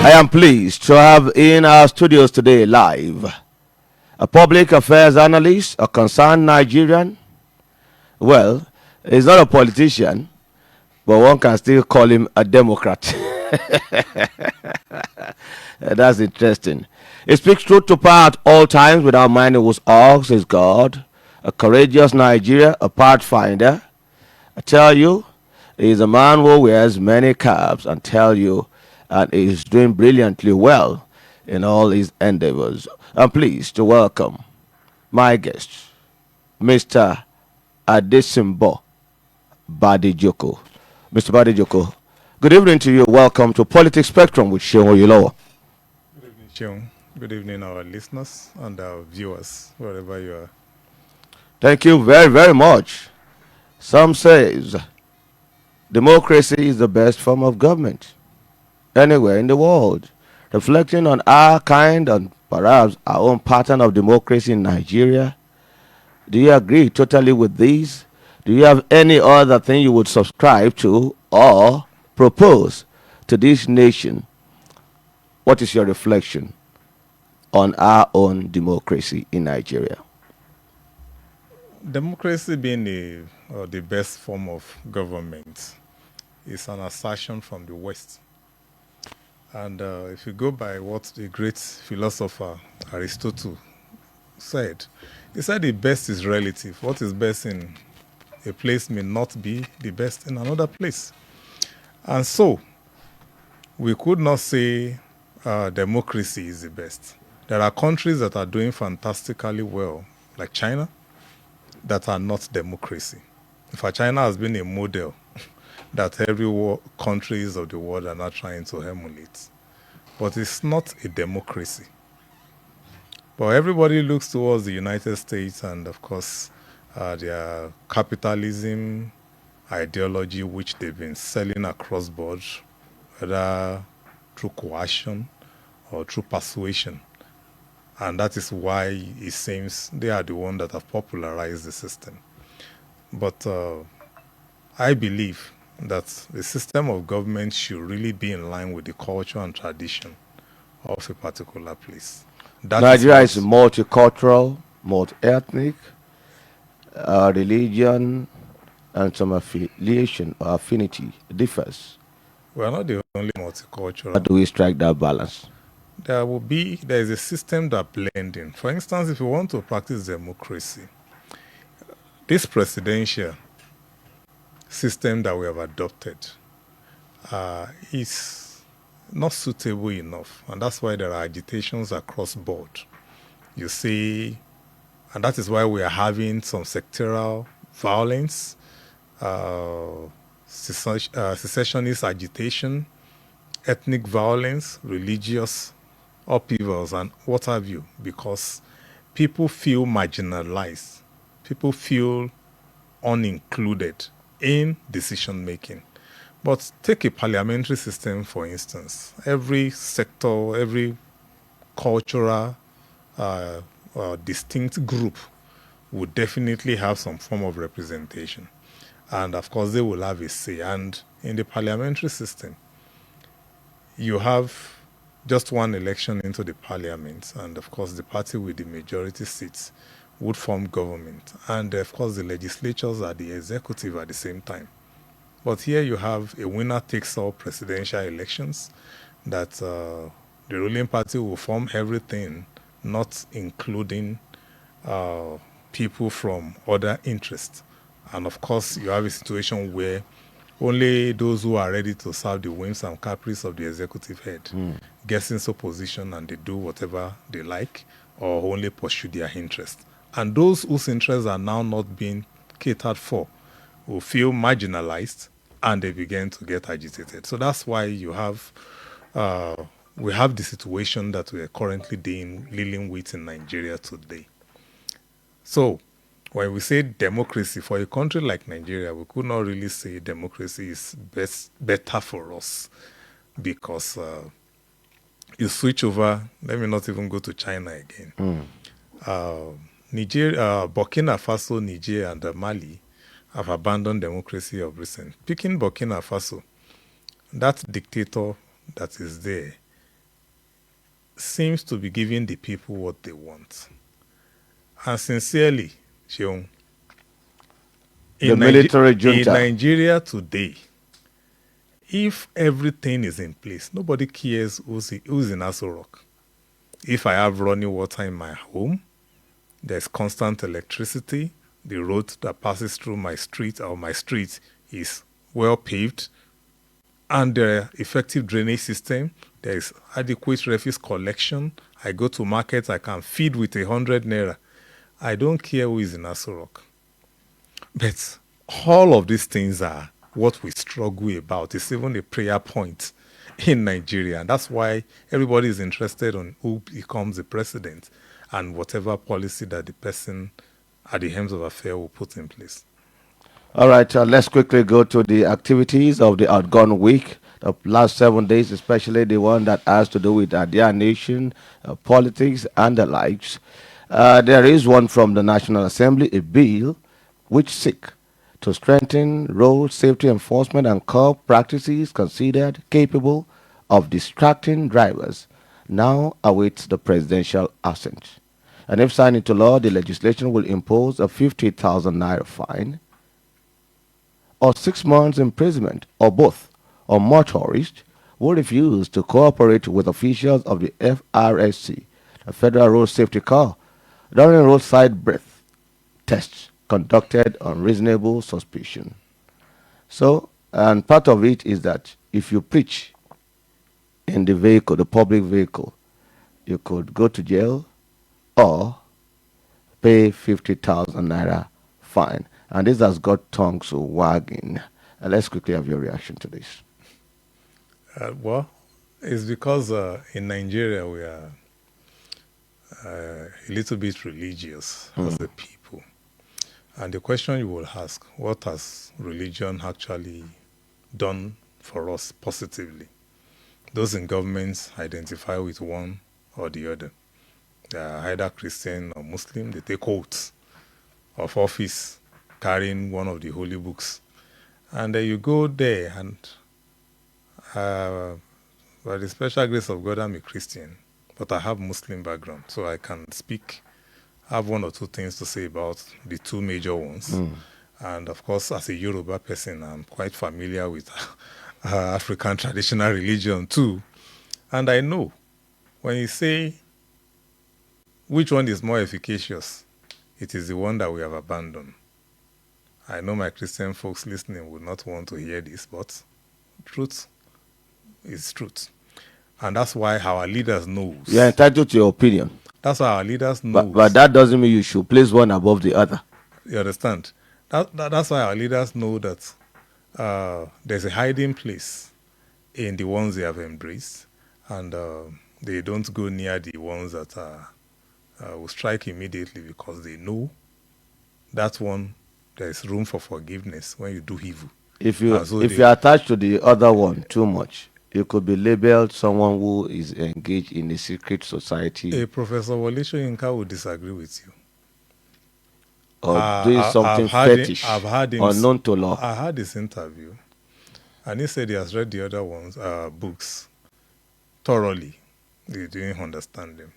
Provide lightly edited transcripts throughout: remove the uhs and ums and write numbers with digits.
I am pleased to have in our studios today live a public affairs analyst, a concerned Nigerian. Well, he's not a politician, but one can still call him a Democrat. That's interesting. He speaks truth to power at all times without minding whose ox is God. A courageous Nigeria, a pathfinder. I tell you, he's a man who wears many caps and tell you, and is doing brilliantly well in all his endeavors. I'm pleased to welcome my guest, Mr. Adesimbo Badejoko. Mr. Badejoko, good evening to you. Welcome to Politics Spectrum with Sheon Oyelowo. Good evening, Sean. Good evening, our listeners and our viewers, wherever you are. Thank you very, very much. Some says democracy is the best form of government anywhere in the world. Reflecting on our kind and perhaps our own pattern of democracy in Nigeria, do you agree totally with these? Do you have any other thing you would subscribe to or propose to this nation? What is your reflection on our own democracy in Nigeria? Democracy being the best form of government is an assertion from the West. And if you go by what the great philosopher Aristotle said, he said the best is relative. What is best in a place may not be the best in another place. And so, we could not say democracy is the best. There are countries that are doing fantastically well, like China, that are not democracy. In fact, China has been a model that every countries of the world are now trying to emulate. But it's not a democracy. But everybody looks towards the United States and, of course, their capitalism ideology, which they've been selling across board, whether through coercion or through persuasion. And that is why it seems they are the one that have popularized the system. But I believe that the system of government should really be in line with the culture and tradition of a particular place. Nigeria is multicultural, multi-ethnic, religion, and some affiliation or affinity differs. We are not the only How multicultural. do we strike that balance? There is a system that blends in. For instance, if you want to practice democracy, this presidential system that we have adopted is not suitable enough. And that's why there are agitations across board. You see, and that is why we are having some sectoral violence, secessionist agitation, ethnic violence, religious upheavals, and what have you, because people feel marginalized. People feel unincluded in decision making. But take a parliamentary system, for instance. Every sector, every cultural distinct group would definitely have some form of representation. And of course, they will have a say. And in the parliamentary system, you have just one election into the parliament. And of course, the party with the majority seats would form government. And of course, the legislatures are the executive at the same time. But here you have a winner takes all presidential elections that the ruling party will form everything, not including people from other interests. And of course, you have a situation where only those who are ready to serve the whims and caprice of the executive head gets into position and they do whatever they like or only pursue their interests. And those whose interests are now not being catered for will feel marginalized and they begin to get agitated. So that's why you have we have the situation that we are currently dealing with in Nigeria today. So when we say democracy for a country like Nigeria, we could not really say democracy is better for us because you switch over. Let me not even go to China again. Burkina Faso, Niger, and Mali have abandoned democracy of recent. Picking Burkina Faso, that dictator that is there seems to be giving the people what they want. And sincerely, Sheung, The military in junta. Nigeria today, if everything is in place, nobody cares who's in Aso Rock. If I have running water in my home, there's constant electricity, the road that passes through my street is well paved, and the effective drainage system, there is adequate refuse collection. I go to market, I can feed with 100 naira. I don't care who is in Aso Rock. But all of these things are what we struggle about. It's even a prayer point in Nigeria. And that's why everybody is interested on who becomes the president and whatever policy that the person at the helm of affairs will put in place. All right, let's quickly go to the activities of the outgone week, the last 7 days, especially the one that has to do with their nation, politics, and the likes. There is one from the National Assembly, a bill which seek to strengthen road safety enforcement and curb practices considered capable of distracting drivers, now awaits the presidential assent. And if signed into law, the legislation will impose a 50,000 naira fine or 6 months imprisonment, or both, on motorists who refuse to cooperate with officials of the FRSC, the Federal Road Safety Corps, during roadside breath tests conducted on reasonable suspicion. So, and part of it is that if you preach in the vehicle, the public vehicle, you could go to jail or pay 50,000 naira fine. And this has got tongues wagging. Let's quickly have your reaction to this. Well, it's because in Nigeria we are a little bit religious as a people. And the question you will ask, what has religion actually done for us positively? Those in governments identify with one or the other. They are either Christian or Muslim. They take oaths of office carrying one of the holy books. And then you go there and by the special grace of God, I'm a Christian, but I have Muslim background, so I can have one or two things to say about the two major ones. And of course, as a Yoruba person, I'm quite familiar with African traditional religion too. And I know when you say which one is more efficacious, it is the one that we have abandoned. I know my Christian folks listening would not want to hear this, but truth is truth. And that's why our leaders know. You're entitled to your opinion. That's why our leaders know. But that doesn't mean you should place one above the other. You understand? That's why our leaders know that there's a hiding place in the ones they have embraced, and they don't go near the ones that will strike immediately, because they know that one, there's room for forgiveness when you do evil. If you are attached to the other one too much, you could be labeled someone who is engaged in a secret society. A Professor Wole Soyinka would disagree with you. Or doing something fetish, unknown to law. I had this interview, and he said he has read the other ones, books, thoroughly. He didn't understand them.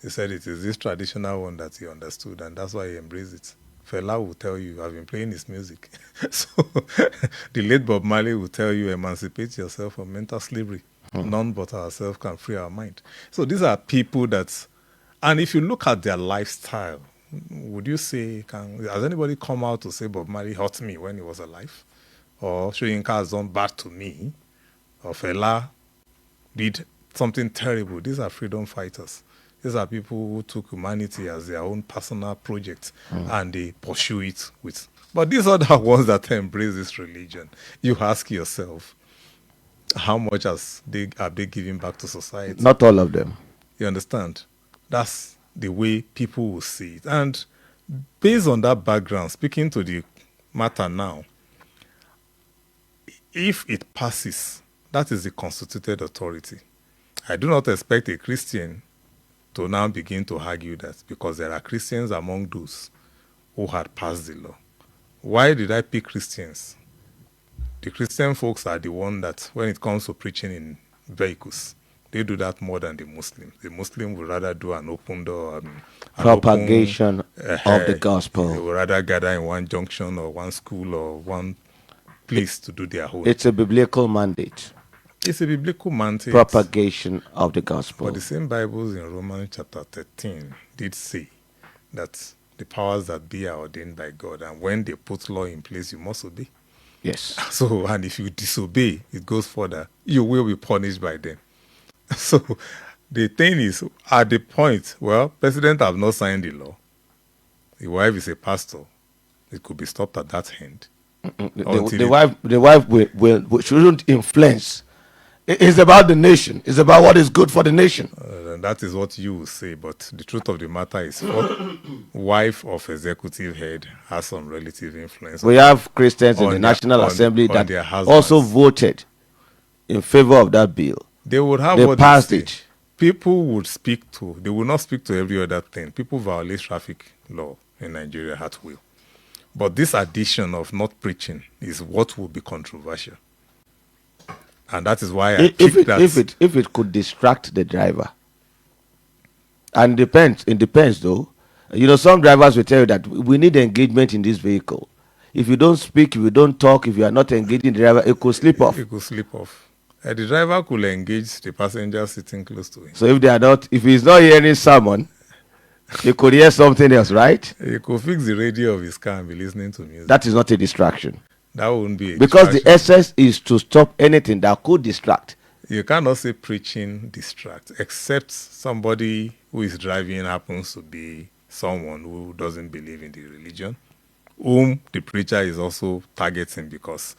He said it is this traditional one that he understood, and that's why he embraced it. Fela will tell you, I've been playing his music. So the late Bob Marley will tell you, emancipate yourself from mental slavery. None but ourselves can free our mind. So these are people that, and if you look at their lifestyle, would you say, has anybody come out to say Bob Marley hurt me when he was alive? Or Soyinka has done bad to me? Or Fela did something terrible? These are freedom fighters. These are people who took humanity as their own personal project and they pursue it with. But these are the ones that embrace this religion. You ask yourself, how much are they giving back to society? Not all of them. You understand? That's the way people will see it. And based on that background, speaking to the matter now, if it passes, that is the constituted authority. I do not expect a Christian to now begin to argue that, because there are Christians among those who had passed the law. Why did I pick Christians? The Christian folks are the one that, when it comes to preaching in vehicles, They do that more than the Muslims. The Muslim would rather do an open door, Propagation of the they gospel. would rather gather in one junction or one school or one place to do their own. It's a biblical mandate. It's a biblical mandate. Propagation of the gospel. But the same Bibles in Romans chapter 13 did say that the powers that be are ordained by God, and when they put law in place, you must obey. Yes. So, and if you disobey, it goes further. You will be punished by them. So, the thing is, at the point, well, president have not signed the law. The wife is a pastor. It could be stopped at that end. The wife will shouldn't influence. It's about the nation. It's about what is good for the nation. And that is what you will say. But the truth of the matter is, wife of executive head has some relative influence. We have Christians in the National Assembly that also voted in favor of that bill. They would have they what passed they say. it. People would speak to. They will not speak to every other thing. People violate traffic law in Nigeria at will. But this addition of not preaching is what will be controversial. And that is why if it could distract the driver. And it depends though. You know, some drivers will tell you that we need engagement in this vehicle. If you don't speak, if you don't talk, if you are not engaging the driver, it could slip off. It could slip off. The driver could engage the passenger sitting close to him. So if he's not hearing someone, he could hear something else, right? He could fix the radio of his car and be listening to music. That is not a distraction. That wouldn't be a because distraction. the essence is to stop anything that could distract. You cannot say preaching distract, except somebody who is driving happens to be someone who doesn't believe in the religion, whom the preacher is also targeting because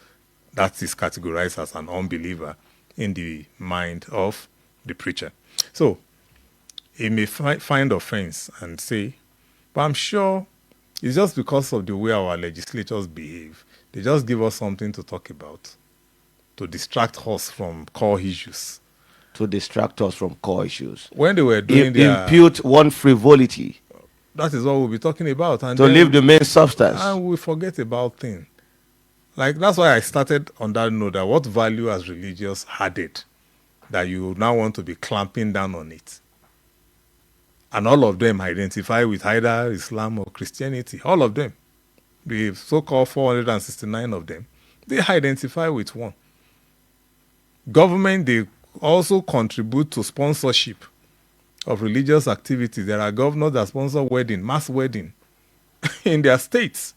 that is categorized as an unbeliever in the mind of the preacher. So he may find offense and say, but I'm sure it's just because of the way our legislators behave. They just give us something to talk about, to distract us from core issues. To distract us from core issues. When they were doing impute one frivolity. That is what we'll be talking about. And to leave the main substance. And we forget about things. Like, that's why I started on that note, that what value has religious added that you now want to be clamping down on it? And all of them identify with either Islam or Christianity. All of them. The so-called 469 of them, they identify with one. Government, they also contribute to sponsorship of religious activities. There are governors that sponsor mass wedding in their states.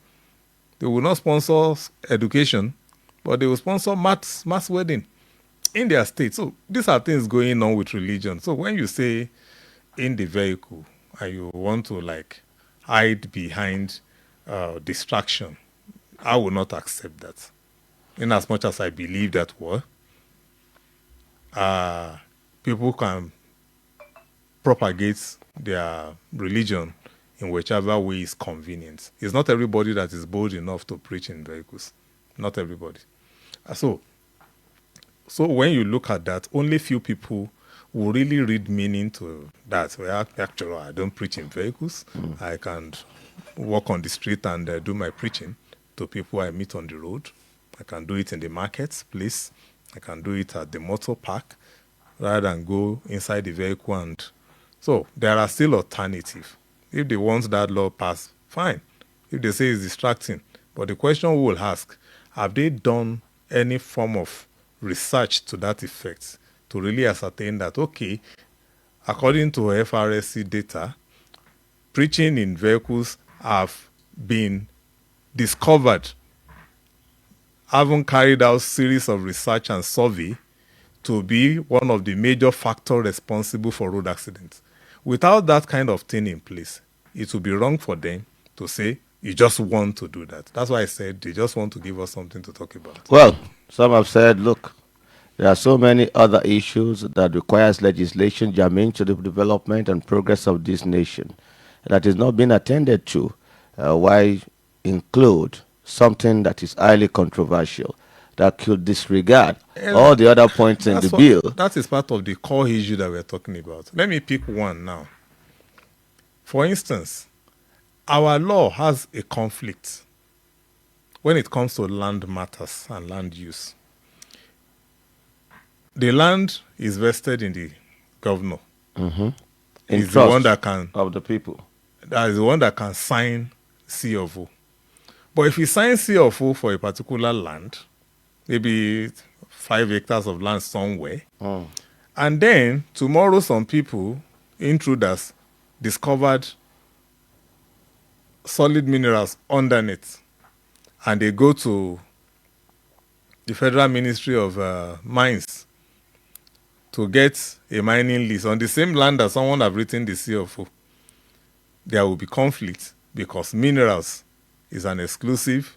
They will not sponsor education, but they will sponsor mass wedding in their state. So these are things going on with religion. So when you say in the vehicle and you want to hide behind distraction, I will not accept that. In as much as I believe that people can propagate their religion in whichever way is convenient. It's not everybody that is bold enough to preach in vehicles. Not everybody. So when you look at that, only few people will really read meaning to that. Well, actually, I don't preach in vehicles. I can walk on the street and do my preaching to people I meet on the road. I can do it in the marketplace. I can do it at the motor park rather than go inside the vehicle. And so there are still alternatives. If they want that law passed, fine. If they say it's distracting. But the question we will ask, have they done any form of research to that effect to really ascertain that, okay, according to FRSC data, preaching in vehicles have been discovered, haven't carried out series of research and survey to be one of the major factors responsible for road accidents. Without that kind of thing in place, it would be wrong for them to say, you just want to do that. That's why I said they just want to give us something to talk about. Well, some have said, look, there are so many other issues that requires legislation germane to the development and progress of this nation that is not being attended to. Why include something that is highly controversial that could disregard all the other points in the bill? That is part of the core issue that we're talking about. Let me pick one now. For instance, our law has a conflict when it comes to land matters and land use. The land is vested in the governor. In Is the trust one that can of the people. that is the one that can sign C of O. But if he signs C of O for a particular land, maybe 5 hectares of land somewhere, and then tomorrow some people, intruders, discovered solid minerals underneath, and they go to the Federal Ministry of Mines to get a mining lease on the same land that someone have written the CFO, there will be conflict because minerals is an exclusive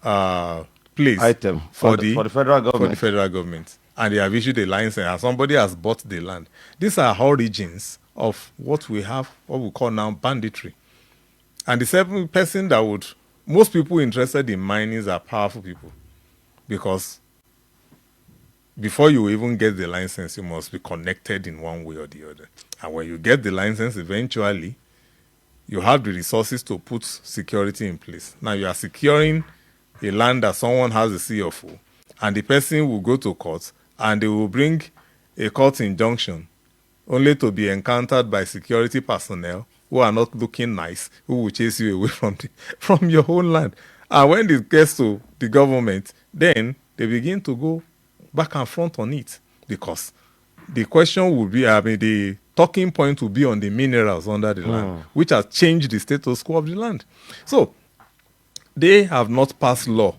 place Item for the federal government. For the federal government. And they have issued a license and somebody has bought the land. These are origins of what we have, what we call now banditry. And the same person that would, most people interested in mining are powerful people, because before you even get the license, you must be connected in one way or the other. And when you get the license, eventually, you have the resources to put security in place. Now you are securing a land that someone has a CFO, and the person will go to court, and they will bring a court injunction only to be encountered by security personnel who are not looking nice, who will chase you away from your own land. And when it gets to the government, then they begin to go back and front on it, because the question will be, the talking point will be on the minerals under the land, which has changed the status quo of the land. So they have not passed law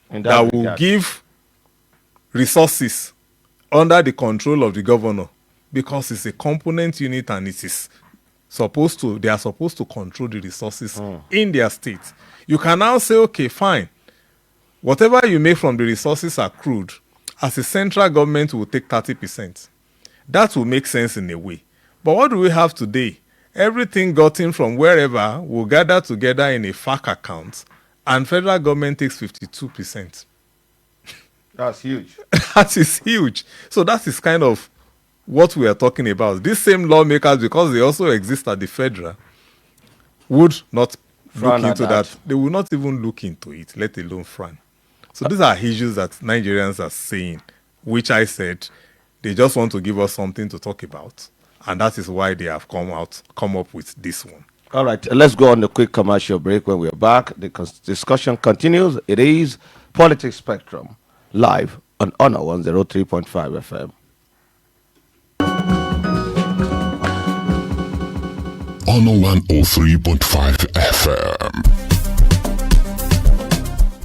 that will give resources under the control of the governor, because it's a component unit and it is they are supposed to control the resources in their state. You can now say, okay, fine. Whatever you make from the resources accrued, as a central government will take 30%. That will make sense in a way. But what do we have today? Everything gotten from wherever will gather together in a FAC account, and federal government takes 52%. That's huge. That is huge. So that is kind of what we are talking about. These same lawmakers, because they also exist at the federal, would not look into that. They will not even look into it, let alone frown. So these are issues that Nigerians are saying, which I said they just want to give us something to talk about. And that is why they have come up with this one. All right, let's go on a quick commercial break. When we're back, the discussion continues. It is Politics Spectrum, live on Honor 103.5 FM. Honor 103.5 FM.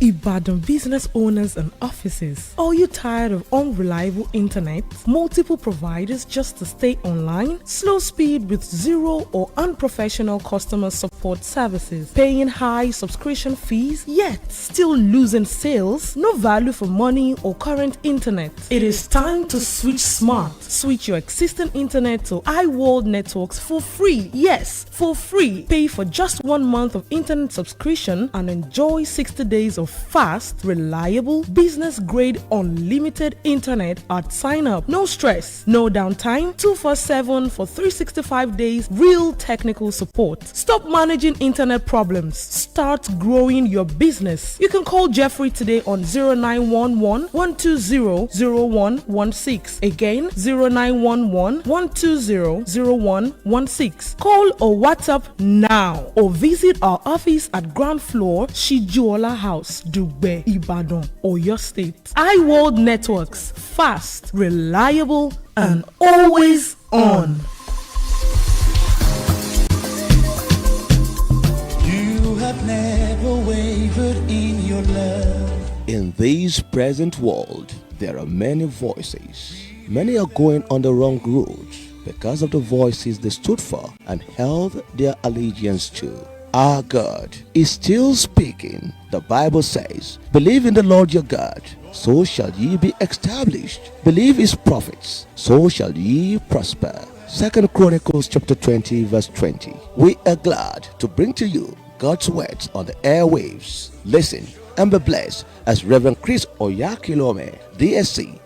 Ibadan business owners and offices. Are you tired of unreliable internet, multiple providers just to stay online, slow speed with zero or unprofessional customer support services, paying high subscription fees, yet still losing sales, no value for money or current internet? It is time to switch smart. Switch your existing internet to iWorld Networks for free. Yes, for free. Pay for just 1 month of internet subscription and enjoy 60 days of fast, reliable, business-grade, unlimited internet at sign-up. No stress, no downtime, 247 for 365 days, real technical support. Stop managing internet problems. Start growing your business. You can call Jeffrey today on 0911-120-0116. Again, 0911-120-0116. Call or WhatsApp now, or visit our office at ground floor, Shijuola House, Dugbe, Ibadan, Oyo State. iWorld Networks, fast, reliable, and always on. You have never wavered in your love. In this present world, there are many voices. Many are going on the wrong route because of the voices they stood for and held their allegiance to. Our God is still speaking. The Bible says, "Believe in the Lord your God, so shall ye be established. Believe his prophets, so shall ye prosper." 2 Chronicles chapter 20 verse 20. We are glad to bring to you God's words on the airwaves. Listen and be blessed as Reverend Chris Oyakilome, DSC,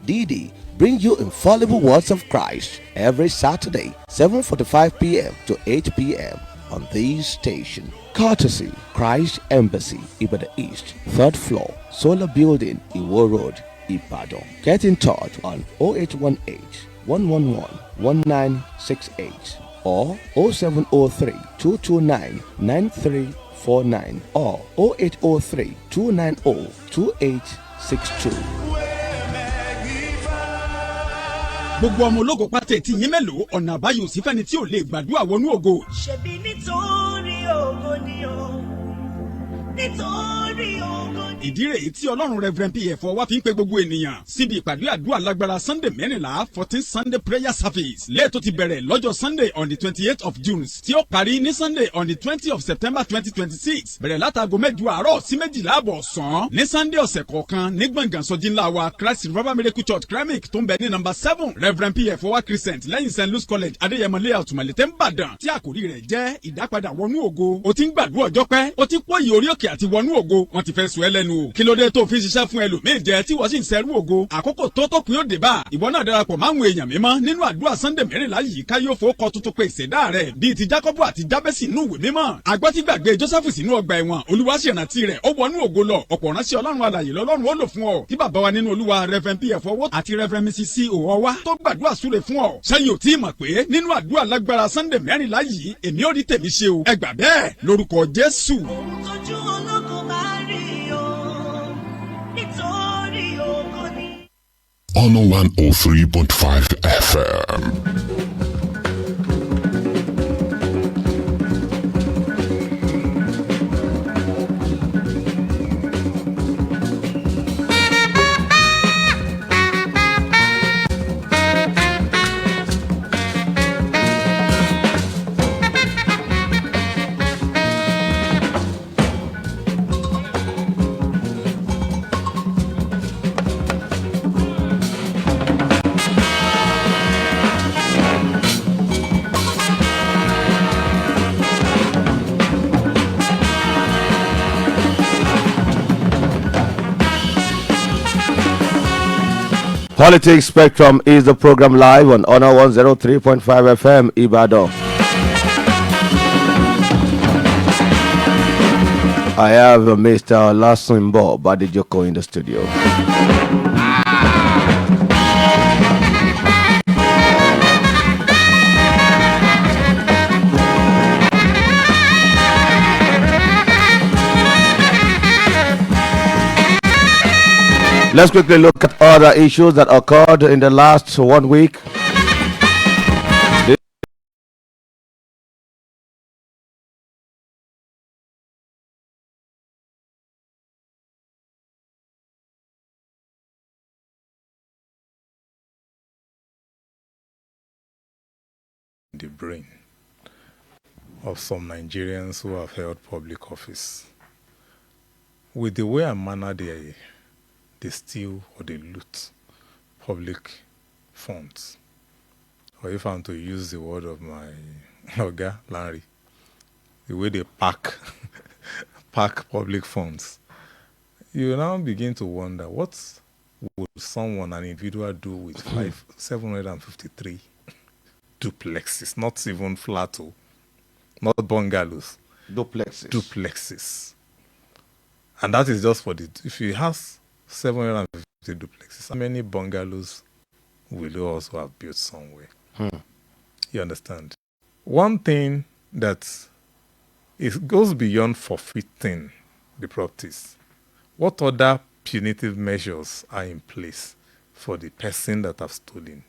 DD, bring you infallible words of Christ every Saturday, 7:45 p.m. to 8 p.m. on this station. Courtesy Christ Embassy, Ibadan East, 3rd floor, Solar Building, Iwo Road, Ibadan. Get in touch on 0818 111-1968 or 0703 229 9349 or 0803 290 2862. gbogbo ọmọ ológo pátẹ tí yín mélòó ọ̀nà àbáyọ sí fẹ́ni tí ò lè gbàdúrà wọnú ògo. ṣebí nítorí ògo ni o nítorí ògo ni. ìdí rèé tí ọlọ́run Reverend P.F. wá fi ń pe gbogbo ènìyàn síbi ìpàdé àdúrà lágbára Sunday 14 Sunday prayer service lẹ́ẹ̀tọ́ ti bẹ̀rẹ̀ lọ́jọ́ Sunday on the 28th of June tí ó parí ní Sunday on the 20th of September 2026 bẹ̀rẹ̀ látago 8 àárọ̀ sí 12 àbọ̀ ọ̀sán ní Sunday ọ̀sẹ̀ kọ̀ọ̀kan ní gbọ̀ngàn sọ́jí ńlá wa Christ Revival Miracle Church Kremik tó ń bẹ ní number 7 Reverend P.F. Crescent lẹ́yìn St. Louis College Adéyẹmọ layout Mọ̀lété Ìbàdàn tí àkòrí rẹ̀ jẹ́ ìdápadà wọnú ògo. O ti ń gbàdúrà ọjọ́ pẹ́ o ti pọ́yì orí òkè àti wọnú ògo wọ́n ti fẹ́ sùn ẹ́ lẹ́nu o. kí ló dé tó fi ṣiṣẹ́ fún ẹlòmíì jẹ tí wọ́n sì ń sẹ́rú ògo. àkókò tó pin ó dé bá ìwọ náà darapọ̀ máwọn èèyàn mímọ́ nínú àdúrà Sunday 14 yìí ká yóò fowó kọ tuntun pé ìṣẹ̀dá rẹ̀ bíi ti Jákọ́bù àti Jábẹ́sì nínú ìwé mímọ́. àgbọ́tígbàgbé Jósẹ́fù sínú ọgbà ẹ̀wọ̀n Olúwa sì rántí rẹ̀ ó wọnú ògo lọ. ọ̀pọ̀ ránṣẹ́ Ọlọ́run alààyè lọ́lọ́run ó lò fún ọ. tí bàbá wa nínú Olúwa Reverend P.F. àti Reverend Mrs. C. Òwòwá tó gbàdúrà súre fún ọ. sẹ́yìn ò tí ì mọ̀ pé nínú àdúrà lágbára Sunday 14 yìí èmi ò rí tèmi ṣe o. ẹ gbà bẹ́ẹ̀ lórúkọ Jésù. ohun tójú ológun máa rí o nítorí ògo ni. On 103.5 FM. Politics Spectrum is the program live on Honor 103.5 FM Ibadan. I have Mr. Lasunbo Badijoko in the studio. Let's quickly look at other issues that occurred in the last 1 week. The brain of some Nigerians who have held public office. With the way and manner they steal or they loot public funds. Or if I'm to use the word of my Oga Larry, the way they pack public funds, you now begin to wonder what would someone, an individual, do with 753 duplexes, not even flat, not bungalows, duplexes. And that is just for if you have 750 duplexes, how many bungalows will you also have built somewhere? You understand? One thing that goes beyond forfeiting the properties. What other punitive measures are in place for the person that have stolen?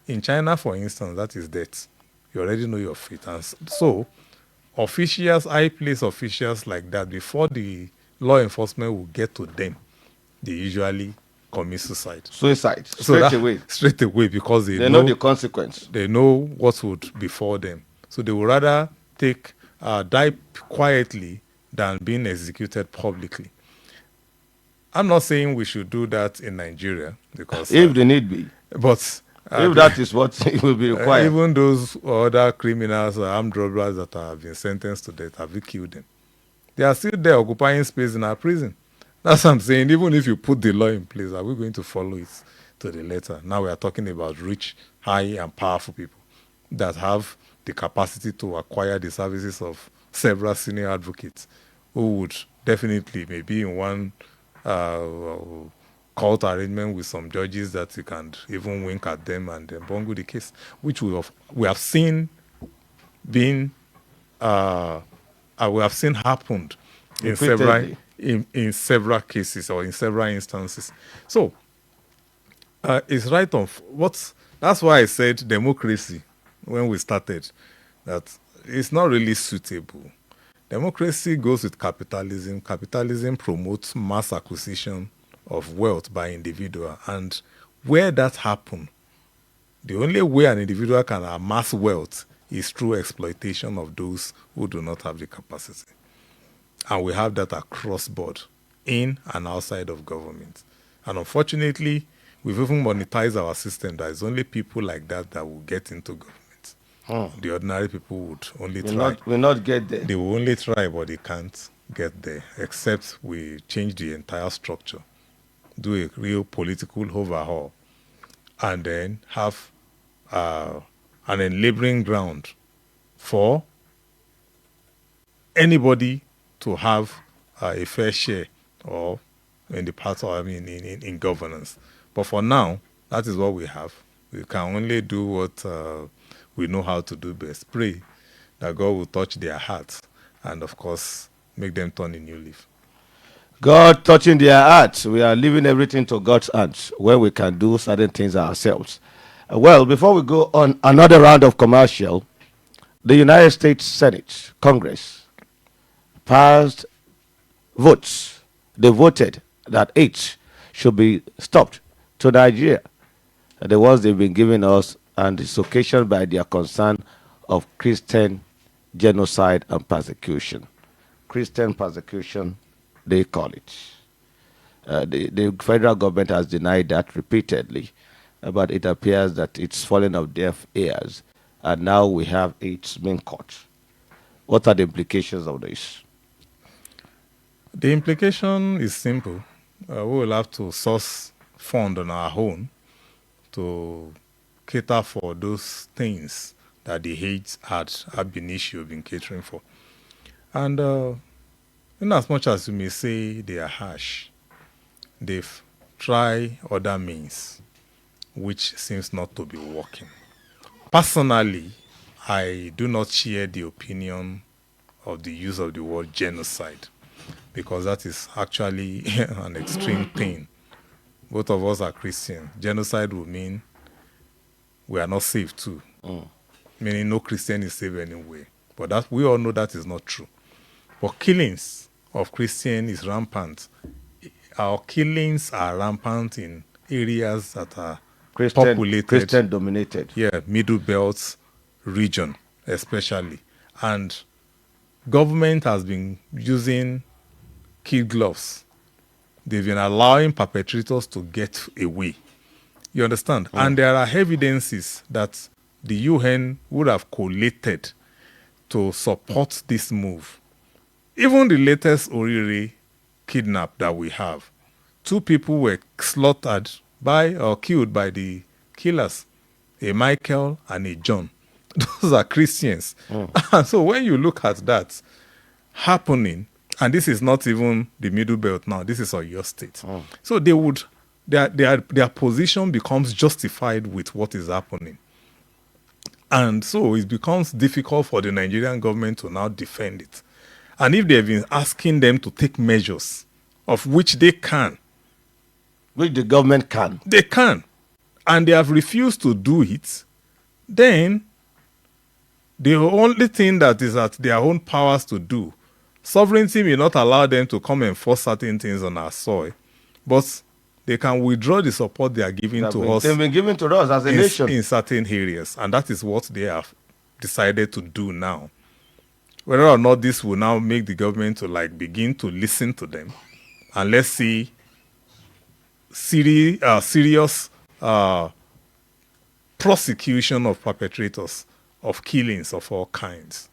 In China, for instance, that is death. You already know your fate. And so, officials, high-place officials like that, before the law enforcement will get to them, they usually commit suicide. Straight away, because they know the consequence. They know what would befall them. So they would rather die quietly than being executed publicly. I'm not saying we should do that in Nigeria, because if the need be. But if that is what it will be required. Even those other criminals or armed robbers that have been sentenced to death, have you killed them? They are still there occupying space in our prison. That's what I'm saying. Even if you put the law in place, are we going to follow it to the letter? Now we are talking about rich, high, and powerful people that have the capacity to acquire the services of several senior advocates who would definitely, maybe in one court arrangement with some judges that you can even wink at them and then bungle the case, which we have seen being we have seen happened in several cases or in several instances. So it's right on that's why I said democracy when we started, that it's not really suitable. Democracy goes with capitalism. Capitalism promotes mass acquisition of wealth by individual, and where that happens, the only way an individual can amass wealth is through exploitation of those who do not have the capacity. And we have that across board, in and outside of government. And unfortunately, we've even monetized our system. There is only people like that will get into government. The ordinary people would only try. Will not get there. They will only try, but they can't get there, except we change the entire structure, do a real political overhaul, and then have an enabling ground for anybody to have a fair share or in the part of, in governance. But for now, that is what we have. We can only do what we know how to do best. Pray that God will touch their hearts and, of course, make them turn a new leaf. God touching their hearts. We are leaving everything to God's hands where we can do certain things ourselves. Well, before we go on another round of commercial, the United States Senate, Congress, passed votes. They voted that aid should be stopped to Nigeria. The ones they've been giving us, and it's occasioned by their concern of Christian genocide and persecution. Christian persecution, they call it. The federal government has denied that repeatedly, but it appears that it's fallen off deaf ears, and now we have its main court. What are the implications of this? The implication is simple. We will have to source fund on our own to cater for those things that the Hagues have been catering for. And in as much as you may say they are harsh, they've tried other means, which seems not to be working. Personally, I do not share the opinion of the use of the word genocide, because that is actually an extreme thing. Both of us are Christian. Genocide will mean we are not saved too. Meaning no Christian is saved anyway. But that we all know that is not true. But killings of Christians is rampant. Our killings are rampant in areas that are populated. Christian dominated. Yeah, Middle Belt region especially. And government has been using kid gloves. They've been allowing perpetrators to get away. You understand? And there are evidences that the UN would have collated to support this move. Even the latest Oriri kidnap that we have, 2 people were slaughtered by or killed by the killers, a Michael and a John. Those are Christians. And so when you look at that happening, and this is not even the Middle Belt now, this is Oyo State. So they would, their position becomes justified with what is happening. And so it becomes difficult for the Nigerian government to now defend it. And if they've been asking them to take measures, of which they can. Which the government can. They can. And they have refused to do it, then the only thing that is at their own powers to do, sovereignty may not allow them to come and force certain things on our soil, but they can withdraw the support they are giving to us. They've been given to us as a nation. In certain areas. And that is what they have decided to do now. Whether or not this will now make the government to begin to listen to them. And let's see serious prosecution of perpetrators of killings of all kinds.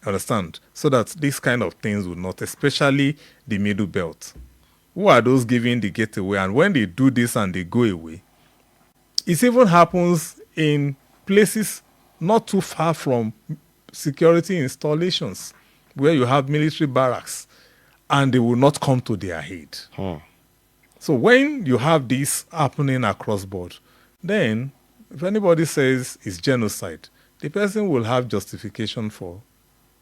Understand? So that these kind of things will not, especially the Middle Belt. Who are those giving the getaway? And when they do this and they go away, it even happens in places not too far from security installations where you have military barracks, and they will not come to their aid. So when you have this happening across board, then if anybody says it's genocide, the person will have justification for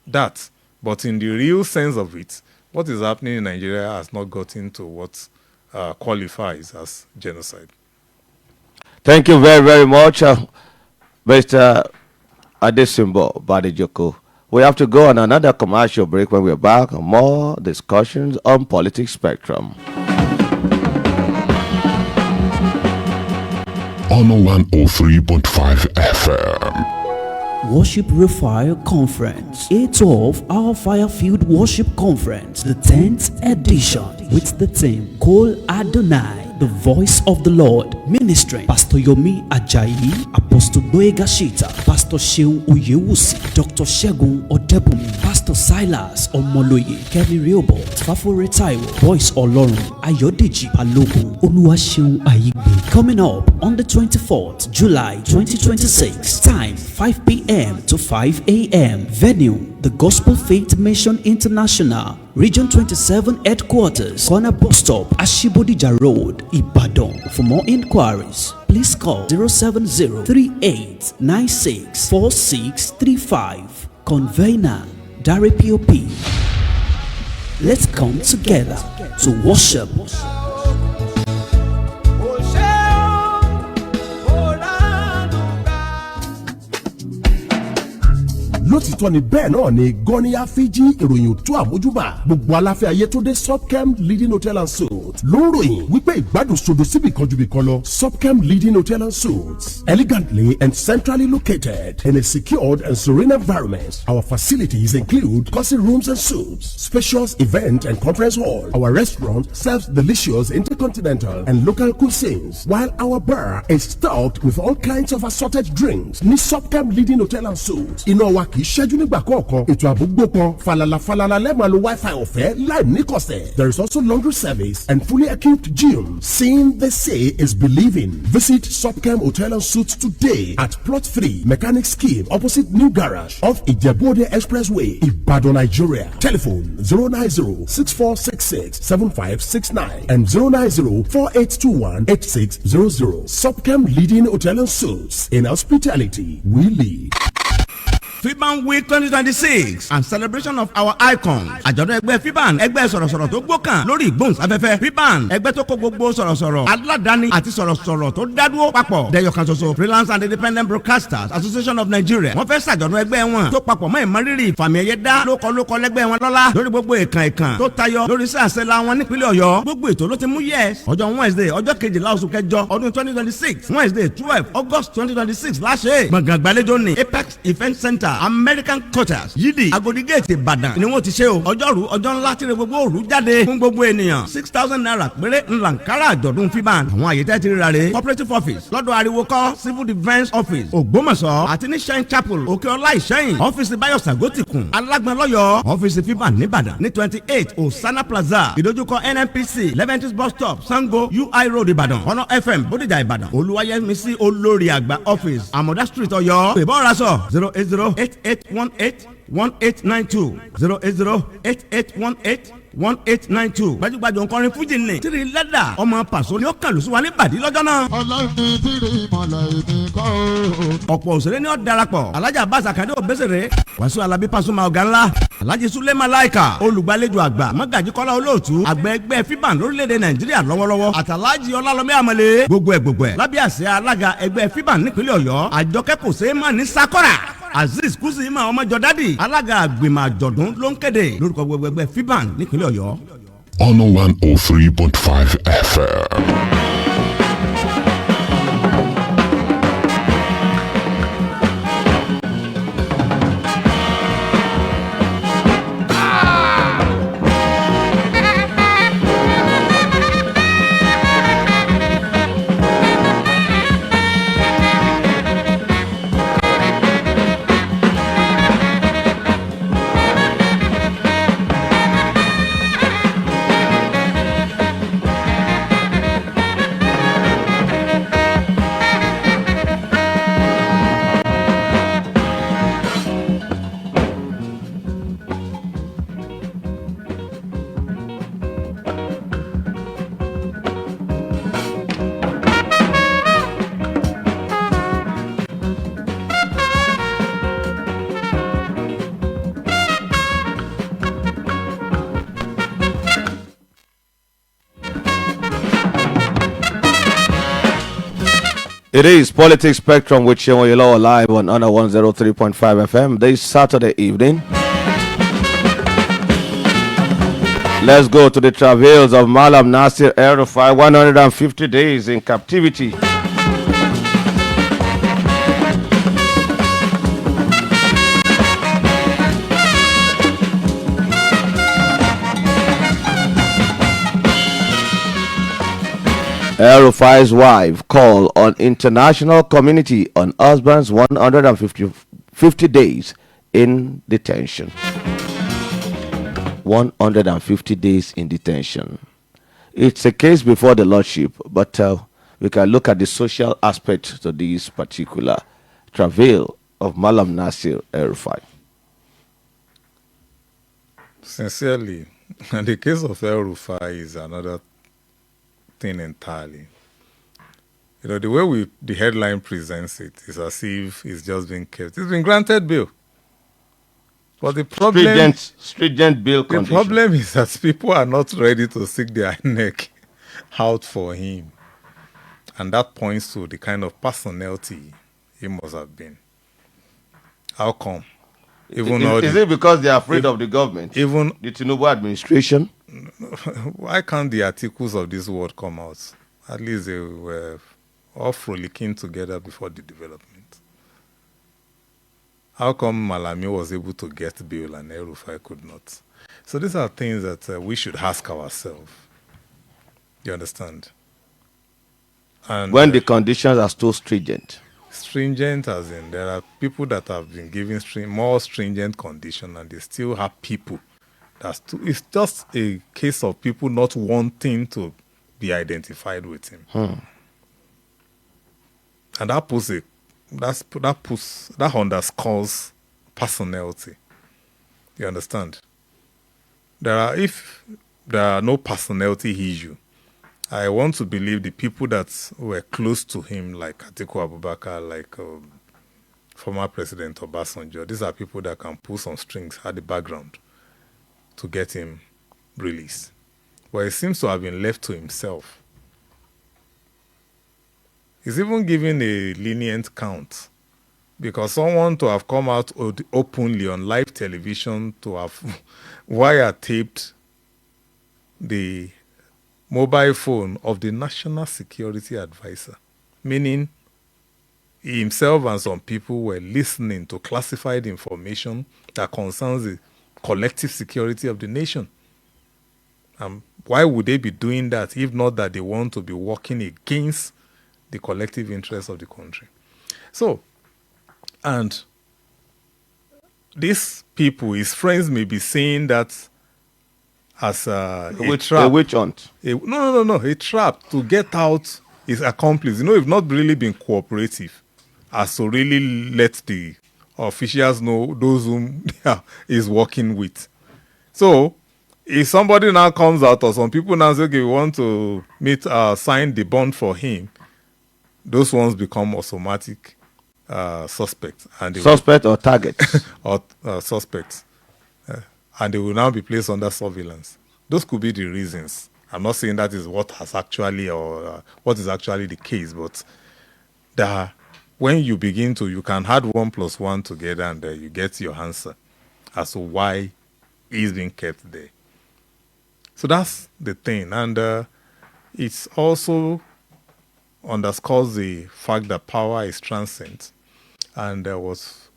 that. But in the real sense of it, what is happening in Nigeria has not gotten to what qualifies as genocide. Thank you very, very much, Mr. Adesimbo Badejoko. We have to go on another commercial break. When we're back, more discussions on politics spectrum. On 103.5 FM. Worship Refire Conference, A12 Our Firefield Worship Conference, the 10th edition, with the theme Call Adonai, the Voice of the Lord, ministering Pastor Yomi Ajayi, Apostle Boyega Shita, Pastor Sheun Oyewusi, Dr. Shegun Odebumi, Pastor Silas Omoloye, Kemi Rehoboth, Fafore Taiwo, Voice Olorun, Ayodeji Balogun, Oluwaseun Ayigbe. Coming up on the 24th July 2026, time 5 p.m. to 5 a.m. Venue, the Gospel Faith Mission International, Region 27 Headquarters, Corner Bus Stop, Ashibodija Road, Ibadan. For more inquiries, please call 07038964635. Convener, Dari POP. Let's come together to worship. lótìtọ́ ni bẹ́ẹ̀ náà ni gọ́níyà fíjì ìròyìn tó àmójúbà gbogbo aláfẹ́ ayé tó dé Subchem Leading Hotel and Suites ló ń ròyìn wípé ìgbádùn sodo síbì kan ju bì kan lọ. Subchem Leading Hotel and Suites, elegantly and centrally located in a secured and serene environment. Our facilities include cozy rooms and suites, spacious event and conference hall. Our restaurant serves delicious intercontinental and local cuisines, while our bar is stocked with all kinds of assorted drinks. Ní Subchem Leading Hotel and Suites, iná wa kì í ṣẹ́jú nígbà kọ̀ọ̀kan. Ètò ààbò gbópọn falala lẹ́ẹ̀ma lo Wi-Fi ọ̀fẹ́ láì níkọ̀sẹ̀. There is also laundry service and fully equipped gym. Seeing the say is believing. Visit Subchem Hotel and Suites today at Plot 3, Mechanic Scheme, opposite New Garage, off Ijebu-Ode Expressway, Ibadan, Nigeria. Telephone 090-6466-7569 and 090-4821-8600. Subchem Leading Hotel and Suites. In hospitality, we lead. FIBAN Week 2026 and celebration of our icons. Àjọ̀dún ẹgbẹ́ FIBAN, ẹgbẹ́ sọ̀rọ̀sọ̀rọ̀ tó gbókàn lórí ìgbóhùnsáfẹ́fẹ́. FIBAN, ẹgbẹ́ tó kó gbogbo sọ̀rọ̀sọ̀rọ̀ aládàáni àti sọ̀rọ̀sọ̀rọ̀ tó dádúró papọ̀. Dẹ̀yọ̀kan ṣoṣo Freelance and Independent Broadcasters Association of Nigeria. Wọ́n fẹ́ ṣàjọ̀dún ẹgbẹ́ wọn tó papọ̀ mọ́ ìmọ̀rírì ìfàmì ẹ̀yẹ dá lókọ lẹ́gbẹ́ wọn lọ́lá lórí gbogbo ìkàn tó tayọ lórí sàṣẹlá wọn nípínlẹ̀ Ọ̀yọ́. Gbogbo ètò ló ti mú yes. Ọjọ́ Wednesday ọjọ́ 12 oṣù kẹjọ ọdún 2026 Wednesday 12 August 2026 láṣẹ. Gbọ̀ngàn gbàlejò ní Apex Event Center American Quarters Yídì Agodi Gate Ìbàdàn ni wọ́n ti ṣe o. Ọjọ́rú ọjọ́ ńlá tí gbogbo òru jáde fún gbogbo ènìyàn 6,000 naira péré ńlànkárà àjọ̀dún FIBAN. Àwọn àyè tẹ́ ti ríra rè Cooperative Office lọ́dọ̀ Ariwo kọ́ Civil Defence Office Ògbómọ̀ṣọ́ àti ní Shine Chapel Òkè-Ọlá Ìṣẹ́yìn ọ́fíìsì Báyọ̀ Sàgótìkùn Alágbọ̀nlọ́yọ̀ ọ́fíìsì FIBAN nìbàdàn ní 28 Osana Plaza ìdójúkọ NNPC Leventis bus stop Sango UI Road Ìbàdàn Honor FM Bódìjà Ìbàdàn Olúwayẹmísí Olórí Àgbà Office Àmọ̀dá Street Ọ̀yọ́ ìbọn raṣọ 08088181892 08088181892. Gbajúgbajà nkọrin fújì ní tírí lẹ́dà ọmọ pàṣọ ni ó kàlù sí wa ní bàdí lọ́jọ́ náà. ọlọ́run tírí mọ̀lẹ́ ìbí kọ́ o. ọ̀pọ̀ òṣèré ni ó darapọ̀ alájà Abbas Akande Obesere Wasiu Alabi Pasuma ọ̀gá ńlá Alhaji Sule Malaika olùgbàlejò àgbà Magaji Kọ́lá Olóòtú àgbẹ̀ ẹgbẹ́ FIBAN lórílẹ̀‐èdè Nàìjíríà lọ́wọ́lọ́wọ́ àtàlájì Ọlálọ́mí Àmọ̀lé gbogbo ẹ̀ lábẹ́ àṣẹ alága ẹgbẹ́ FIBAN nípínlẹ̀ Ọ̀yọ́ Àjọkẹ́ Kòsémà ní Sakora Azeez Kuzima ọmọjọ dádì alága àgbìmọ̀ àjọ̀dún ló ń kéde lórúkọ gbogbo ẹgbẹ́ FIBAN nípínlẹ̀ Ọ̀yọ́. On 103.5 FM. It is Politics Spectrum with Shemoyelo live on Honor 103.5 FM this Saturday evening. Let's go to the travails of Malam Nasir El-Rufai, 150 days in captivity. El-Rufai's wife called on international community on husband's 150 days in detention. 150 days in detention. It's a case before the Lordship, but we can look at the social aspect to this particular travail of Malam Nasir El-Rufai. Sincerely, and the case of El-Rufai is another thing entirely. You know, the way the headline presents it is as if it's just been kept. It's been granted bail. But the problem, stringent bail condition. The problem is that people are not ready to stick their neck out for him. And that points to the kind of personality he must have been. How come? Is it because they are afraid of the government? Even the Tinubu administration? Why can't the articles of this world come out? At least they were all frolicking together before the development. How come Malami was able to get bail and El-Rufai could not? So these are things that we should ask ourselves. You understand? And when the conditions are so stringent. Stringent as in there are people that have been given more stringent conditions and they still have people. It's just a case of people not wanting to be identified with him. And that underscores personality. You understand? If there are no personality issue, I want to believe the people that were close to him, like Atiku Abubakar, like former President Obasanjo, these are people that can pull some strings at the background to get him released. But he seems to have been left to himself. He's even given a lenient count because someone to have come out openly on live television to have wiretaped the mobile phone of the National Security Advisor, meaning he himself and some people were listening to classified information that concerns the collective security of the nation. Why would they be doing that if not that they want to be working against the collective interests of the country? So, and these people, his friends, may be saying that as a trap. A witch hunt. No. A trap to get out his accomplice. You know, if not really been cooperative, as to really let the officials know those whom he's working with. So, if somebody now comes out or some people now say, okay, we want to sign the bond for him, those ones become automatic suspects. Suspect or target. Or suspects. And they will now be placed under surveillance. Those could be the reasons. I'm not saying that is what has actually or what is actually the case, but when you begin to, you can add 1 + 1 together and you get your answer as to why he's being kept there. So that's the thing. And it's also underscores the fact that power is transient. And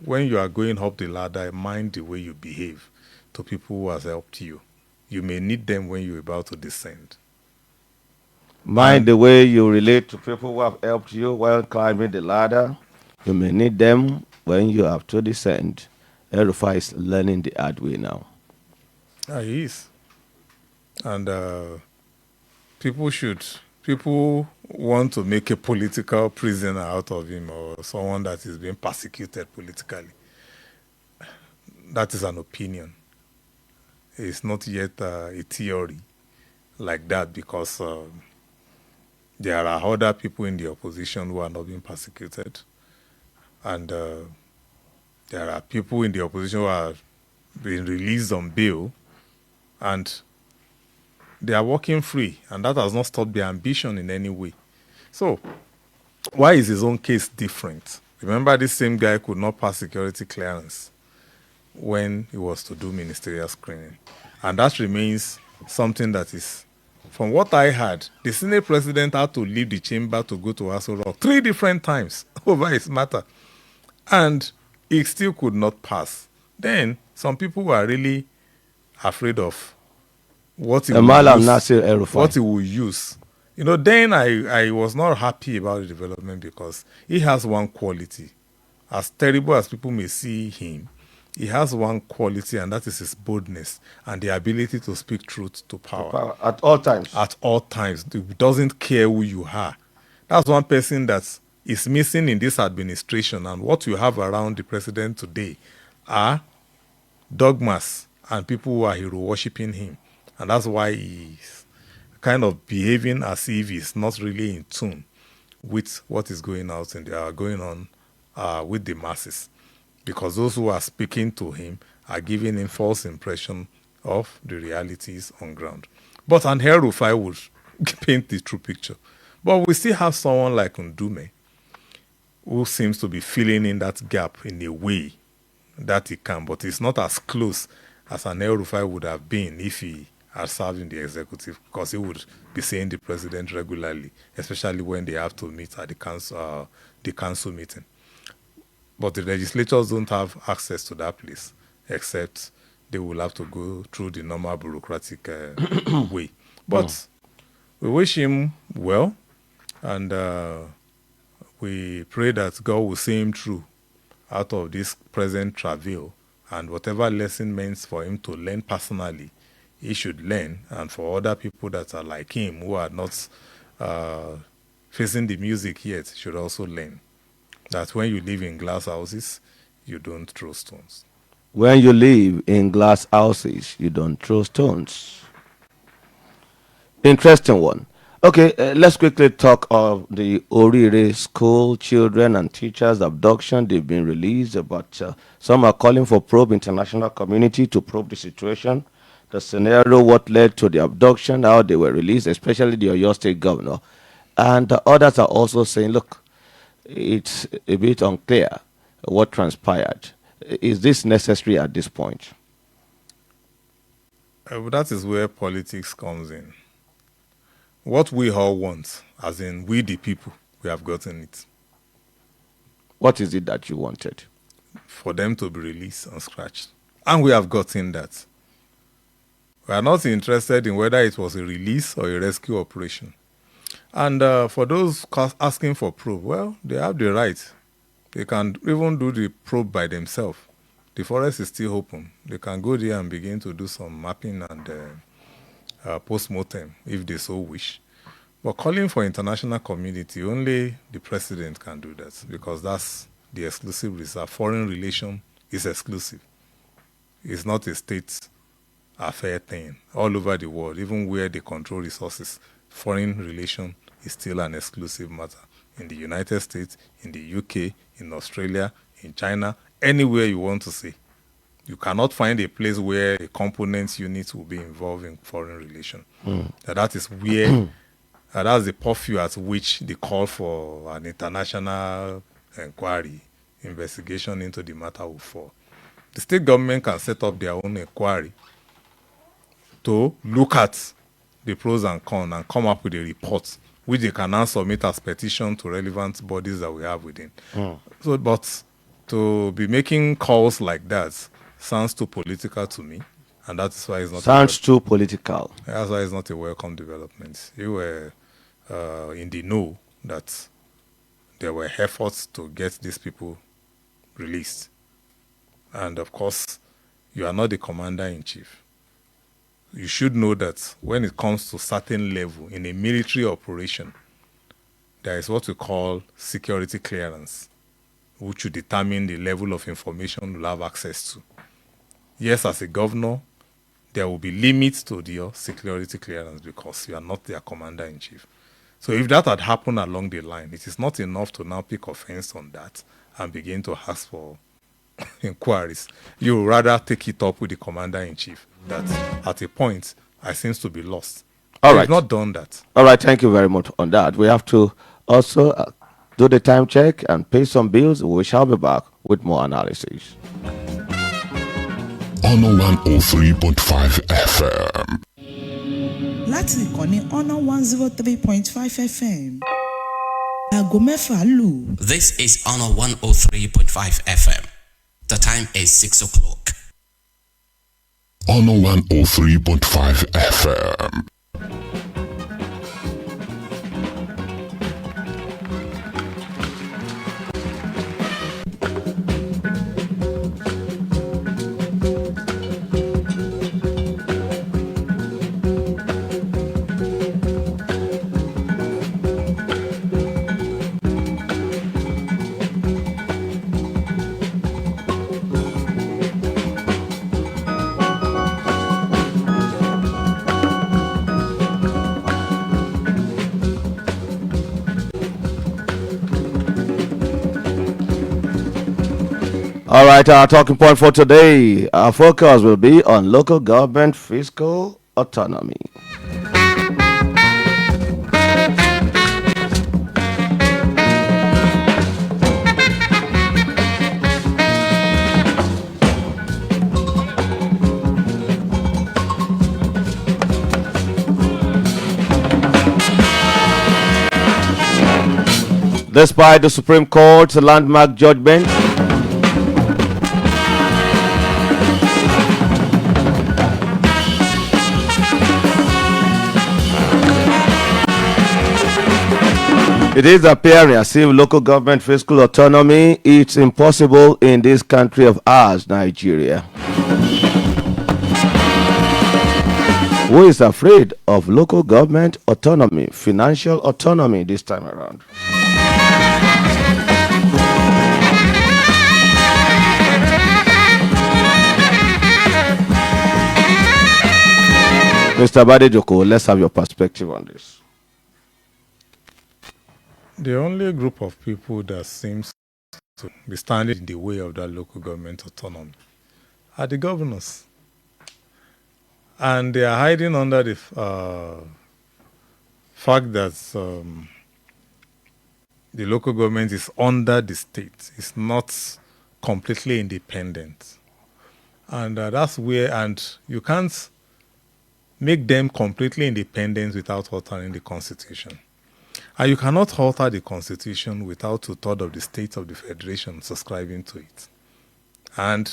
when you are going up the ladder, mind the way you behave to people who has helped you. You may need them when you're about to descend. Mind the way you relate to people who have helped you while climbing the ladder. You may need them when you have to descend. El-Rufai is learning the hard way now. He is. And people want to make a political prisoner out of him or someone that is being persecuted politically. That is an opinion. It's not yet a theory like that because there are other people in the opposition who are not being persecuted. And there are people in the opposition who are being released on bail and they are walking free. And that has not stopped their ambition in any way. So Why is his own case different? Remember, this same guy could not pass security clearance when he was to do ministerial screening. And that remains something that is, from what I heard, the Senate president had to leave the chamber to go to Aso Rock 3 different times over his matter. And he still could not pass. Then some people were really afraid of what he will use. You know, then I was not happy about the development because he has one quality. As terrible as people may see him, he has one quality, and that is his boldness and the ability to speak truth to power. At all times. At all times. He doesn't care who you are. That's one person that is missing in this administration, and what you have around the president today are dogmas and people who are hero worshipping him. And that's why he's kind of behaving as if he's not really in tune with what is going on with the masses. Because those who are speaking to him are giving him false impression of the realities on ground. But an El-Rufai would paint the true picture. But we still have someone like Ndume who seems to be filling in that gap in a way that he can, but it's not as close as an El-Rufai would have been if he had served in the executive, because he would be seeing the president regularly, especially when they have to meet at the council meeting. But the legislators don't have access to that place, except they will have to go through the normal bureaucratic way. But we wish him well, and we pray that God will see him through out of this present travail, and whatever lesson meant for him to learn personally, he should learn, and for other people that are like him who are not facing the music yet should also learn that when you live in glass houses, you don't throw stones. When you live in glass houses, you don't throw stones. Interesting one. Okay, let's quickly talk of the Orire school children and teachers abduction. They've been released, but some are calling for probe international community to probe the situation, the scenario, what led to the abduction, how they were released, especially the Oyo State governor. And others are also saying, look, it's a bit unclear what transpired. Is this necessary at this point? That is where politics comes in. What we all want, as in we the people, we have gotten it. What is it that you wanted? For them to be released unscratched. And we have gotten that. We are not interested in whether it was a release or a rescue operation. And for those asking for probe, well, they have the right. They can even do the probe by themselves. The forest is still open. They can go there and begin to do some mapping and post-mortem if they so wish. But calling for international community, only the president can do that, because that's the exclusive reserve. Foreign relation is exclusive. It's not a state affair thing. All over the world, even where they control resources, foreign relation is still an exclusive matter. In the United States, in the UK, in Australia, in China, anywhere you want to see. You cannot find a place where a component unit will be involved in foreign relation. That is where, that's the purview at which they call for an international inquiry, investigation into the matter will fall. The state government can set up their own inquiry to look at the pros and cons and come up with a report, which they can now submit as petition to relevant bodies that we have within. So, but to be making calls like that sounds too political to me, and that's why it's not. Sounds too political. That's why it's not a welcome development. You were in the know that there were efforts to get these people released, and of course, you are not the commander-in-chief. You should know that when it comes to certain level in a military operation, there is what we call security clearance, which will determine the level of information you'll have access to. Yes, as a governor, there will be limits to your security clearance because you are not their commander-in-chief. So if that had happened along the line, it is not enough to now pick offense on that and begin to ask for inquiries. You would rather take it up with the commander-in-chief that at a point I seems to be lost. All right. Not done that. All right, thank you very much on that. We have to also do the time check, and pay some bills. We shall be back with more analysis. Honor 103.5 FM. láti ìkànnì Honor 103.5 FM. Aago mẹ́fà lù. This is Honor 103.5 FM. The time is 6 o'clock. Honor 103.5 FM. All right, our talking point for today, our focus will be on local government fiscal autonomy. Despite the Supreme Court's landmark judgment, it is appearing as if local government fiscal autonomy is impossible in this country of ours, Nigeria. Who is afraid of local government autonomy, financial autonomy this time around? Mr. Badejoko, let's have your perspective on this. The only group of people that seems to be standing in the way of that local government autonomy are the governors. And they are hiding under the fact that the local government is under the state. It's not completely independent. And that's where, and you can't make them completely independent without altering the constitution. And you cannot alter the constitution without 2/3 of the states of the federation subscribing to it. And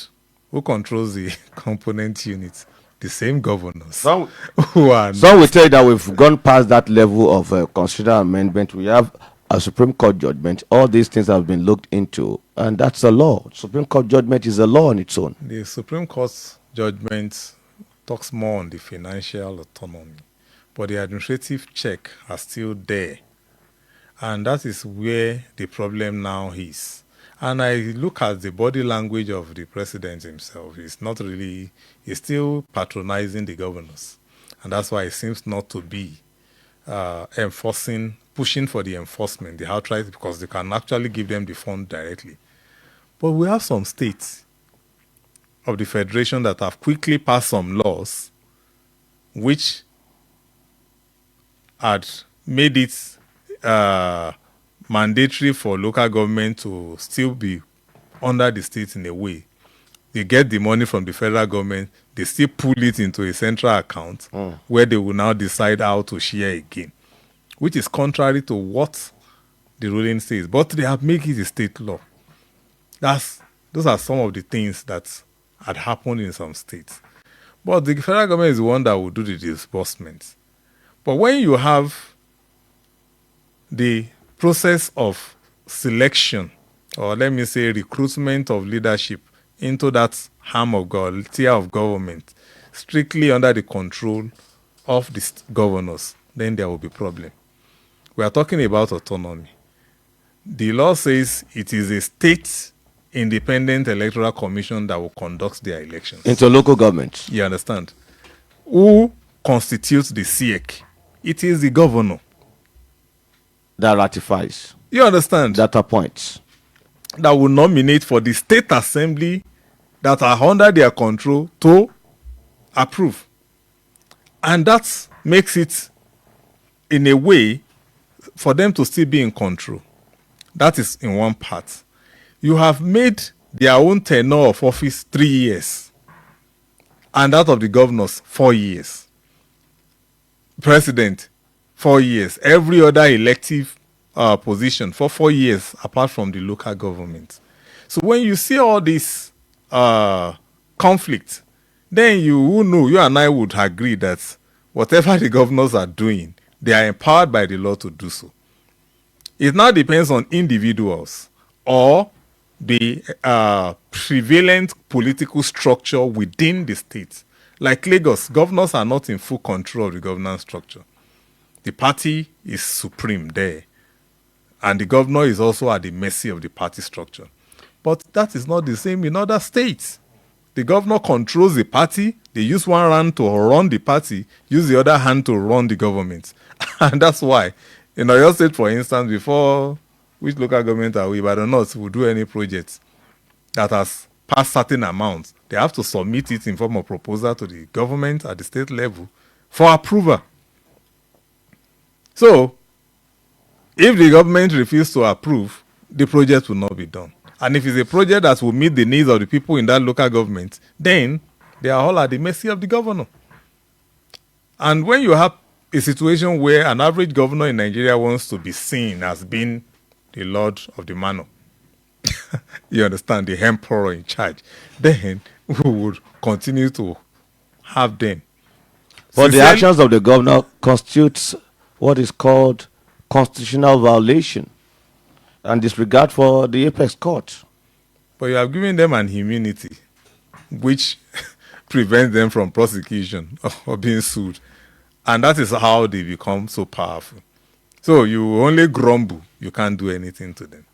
who controls the component units? The same governors. Some will tell you that we've gone past that level of constitutional amendment. We have a Supreme Court judgment. All these things have been looked into, and that's a law. Supreme Court judgment is a law on its own. The Supreme Court's judgment talks more on the financial autonomy, but the administrative check are still there. And that is where the problem now is. And I look at the body language of the president himself. He's not really, he's still patronizing the governors. And that's why it seems not to be pushing for the enforcement, the outright, because they can actually give them the fund directly. But we have some states of the federation that have quickly passed some laws which had made it mandatory for local government to still be under the state in a way. They get the money from the federal government, they still pull it into a central account where they will now decide how to share again, which is contrary to what the ruling says. But they have made it a state law. Those are some of the things that had happened in some states. But the federal government is the one that will do the disbursement. But when you have the process of selection, or let me say recruitment of leadership into that arm of God, tier of government, strictly under the control of the governors, then there will be problem. We are talking about autonomy. The law says it is a state independent electoral commission that will conduct their elections. Into local government. You understand? Who constitutes the SIEC? It is the governor. That ratifies. You understand? That appoints. That will nominate for the state assembly that are under their control to approve. And that makes it, in a way, for them to still be in control. That is in one part. You have made their own tenure of office 3 years, and that of the governors 4 years. President 4 years. Every other elective position for 4 years, apart from the local government. So when you see all this conflict, then you will know, you and I would agree that whatever the governors are doing, they are empowered by the law to do so. It now depends on individuals or the prevalent political structure within the state. Like Lagos, governors are not in full control of the governance structure. The party is supreme there, and the governor is also at the mercy of the party structure. But that is not the same in other states. The governor controls the party. They use one hand to run the party, use the other hand to run the government. And that's why, in Oyo State, for instance, before which local government are we, but not will do any projects that has passed certain amounts, they have to submit it in form of proposal to the government at the state level for approval. So, if the government refuses to approve, the project will not be done. And if it's a project that will meet the needs of the people in that local government, then they are all at the mercy of the governor. And when you have a situation where an average governor in Nigeria wants to be seen as being the lord of the manor, you understand, the emperor in charge, then we would continue to have them. But the actions of the governor constitutes what is called constitutional violation and disregard for the apex court. But you have given them an immunity which prevents them from prosecution or being sued. And that is how they become so powerful. So you only grumble, you can't do anything to them.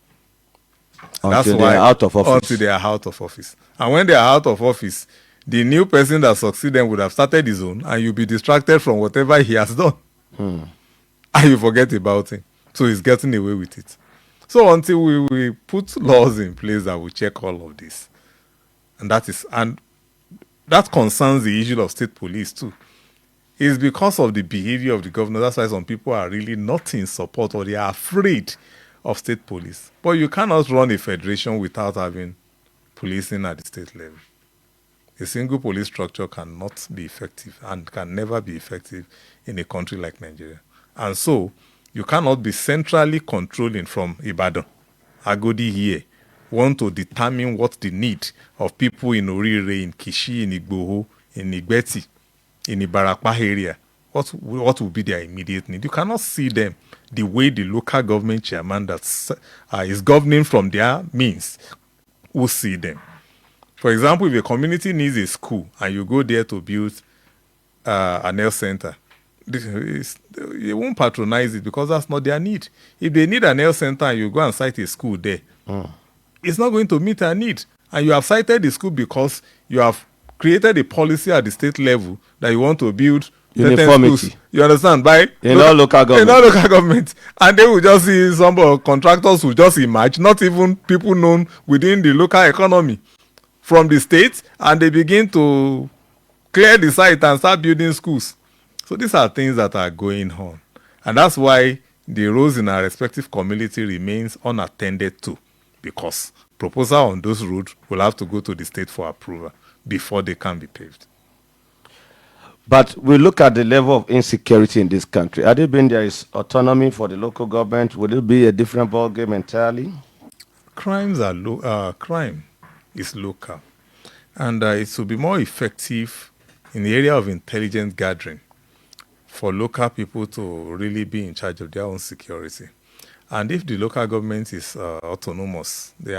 Until they are out of office. Until they are out of office. And when they are out of office, the new person that succeeds them would have started his own, and you'll be distracted from whatever he has done. And you forget about him. So he's getting away with it. So until we put laws in place that will check all of this, and that concerns the issue of state police too. It's because of the behavior of the governor. That's why some people are really not in support, or they are afraid of state police. But you cannot run a federation without having policing at the state level. A single police structure cannot be effective and can never be effective in a country like Nigeria. And so, you cannot be centrally controlling from Ibadan, Agodi here, want to determine what the need of people in Orire, in Kishi, in Igboho, in Igbeti, in Ibarakwa area, what will be their immediate need. You cannot see them the way the local government chairman that is governing from their means will see them. For example, if a community needs a school and you go there to build an health center, they won't patronize it because that's not their need. If they need an health center and you go and site a school there, it's not going to meet their need. And you have cited the school because you have created a policy at the state level that you want to build uniformity. You understand? In all local government. And they will just see some contractors who just emerge, not even people known within the local economy, from the state, and they begin to clear the site and start building schools. So these are things that are going on. And that's why the roads in our respective community remains unattended to, because proposal on those roads will have to go to the state for approval before they can be paved. But we look at the level of insecurity in this country. Had it been there is autonomy for the local government, would it be a different ballgame entirely? Crime is local. And it will be more effective in the area of intelligence gathering for local people to really be in charge of their own security. And if the local government is autonomous, they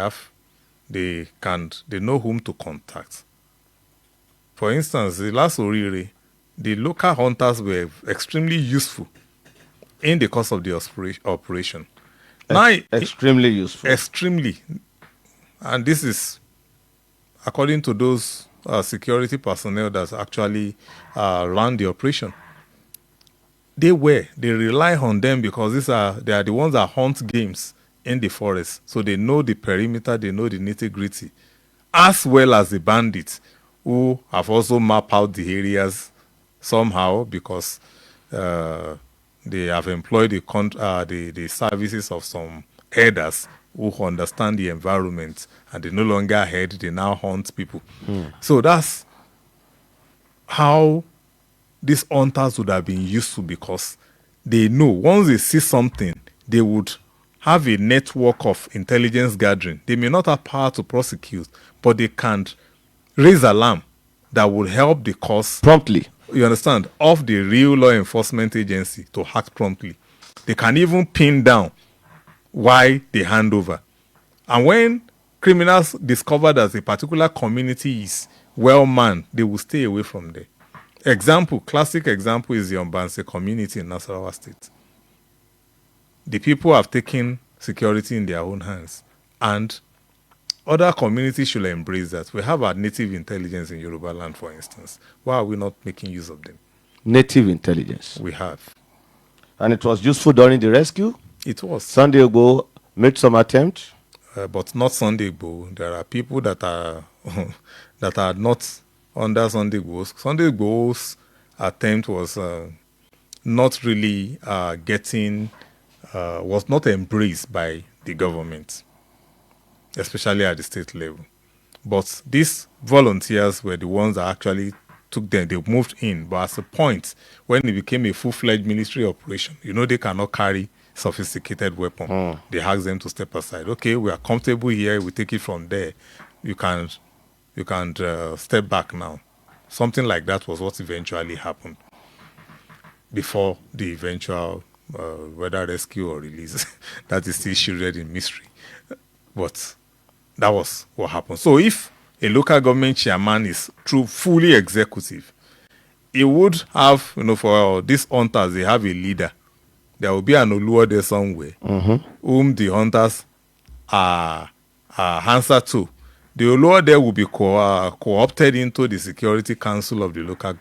know whom to contact. For instance, the last Orire, the local hunters were extremely useful in the course of the operation. Extremely useful. Extremely. And this is according to those security personnel that actually ran the operation. They rely on them because they are the ones that hunt games in the forest. So they know the perimeter, they know the nitty-gritty, as well as the bandits who have also mapped out the areas somehow because they have employed the services of some herders who understand the environment, and they no longer herd, they now hunt people. So that's how these hunters would have been useful, because they know once they see something, they would have a network of intelligence gathering. They may not have power to prosecute, but they can raise alarm that would help the cause promptly. You understand? Of the real law enforcement agency to act promptly. They can even pin down why they hand over. And when criminals discover that a particular community is well manned, they will stay away from there. Classic example is the Ombanse community in Nasarawa State. The people have taken security in their own hands, and other communities should embrace that. We have our native intelligence in Yoruba land, for instance. Why are we not making use of them? Native intelligence. We have. And it was useful during the rescue? It was. Sunday Igboho made some attempt? But not Sunday Igboho. There are people that are that are not under Sunday Igboho. Sunday Igboho's attempt was not really was not embraced by the government, especially at the state level. But these volunteers were the ones that actually took them. They moved in. But at a point, when it became a full-fledged military operation, they cannot carry sophisticated weapon. They asked them to step aside. Okay, we are comfortable here. We take it from there. You can step back now. Something like that was what eventually happened before the eventual whether rescue or release. That is still shrouded in mystery. But that was what happened. So if a local government chairman is fully executive, he would have, for these hunters, they have a leader. There will be an Oluwa there somewhere, whom the hunters are answer to. The Oluwa there will be co-opted into the Security Council of the local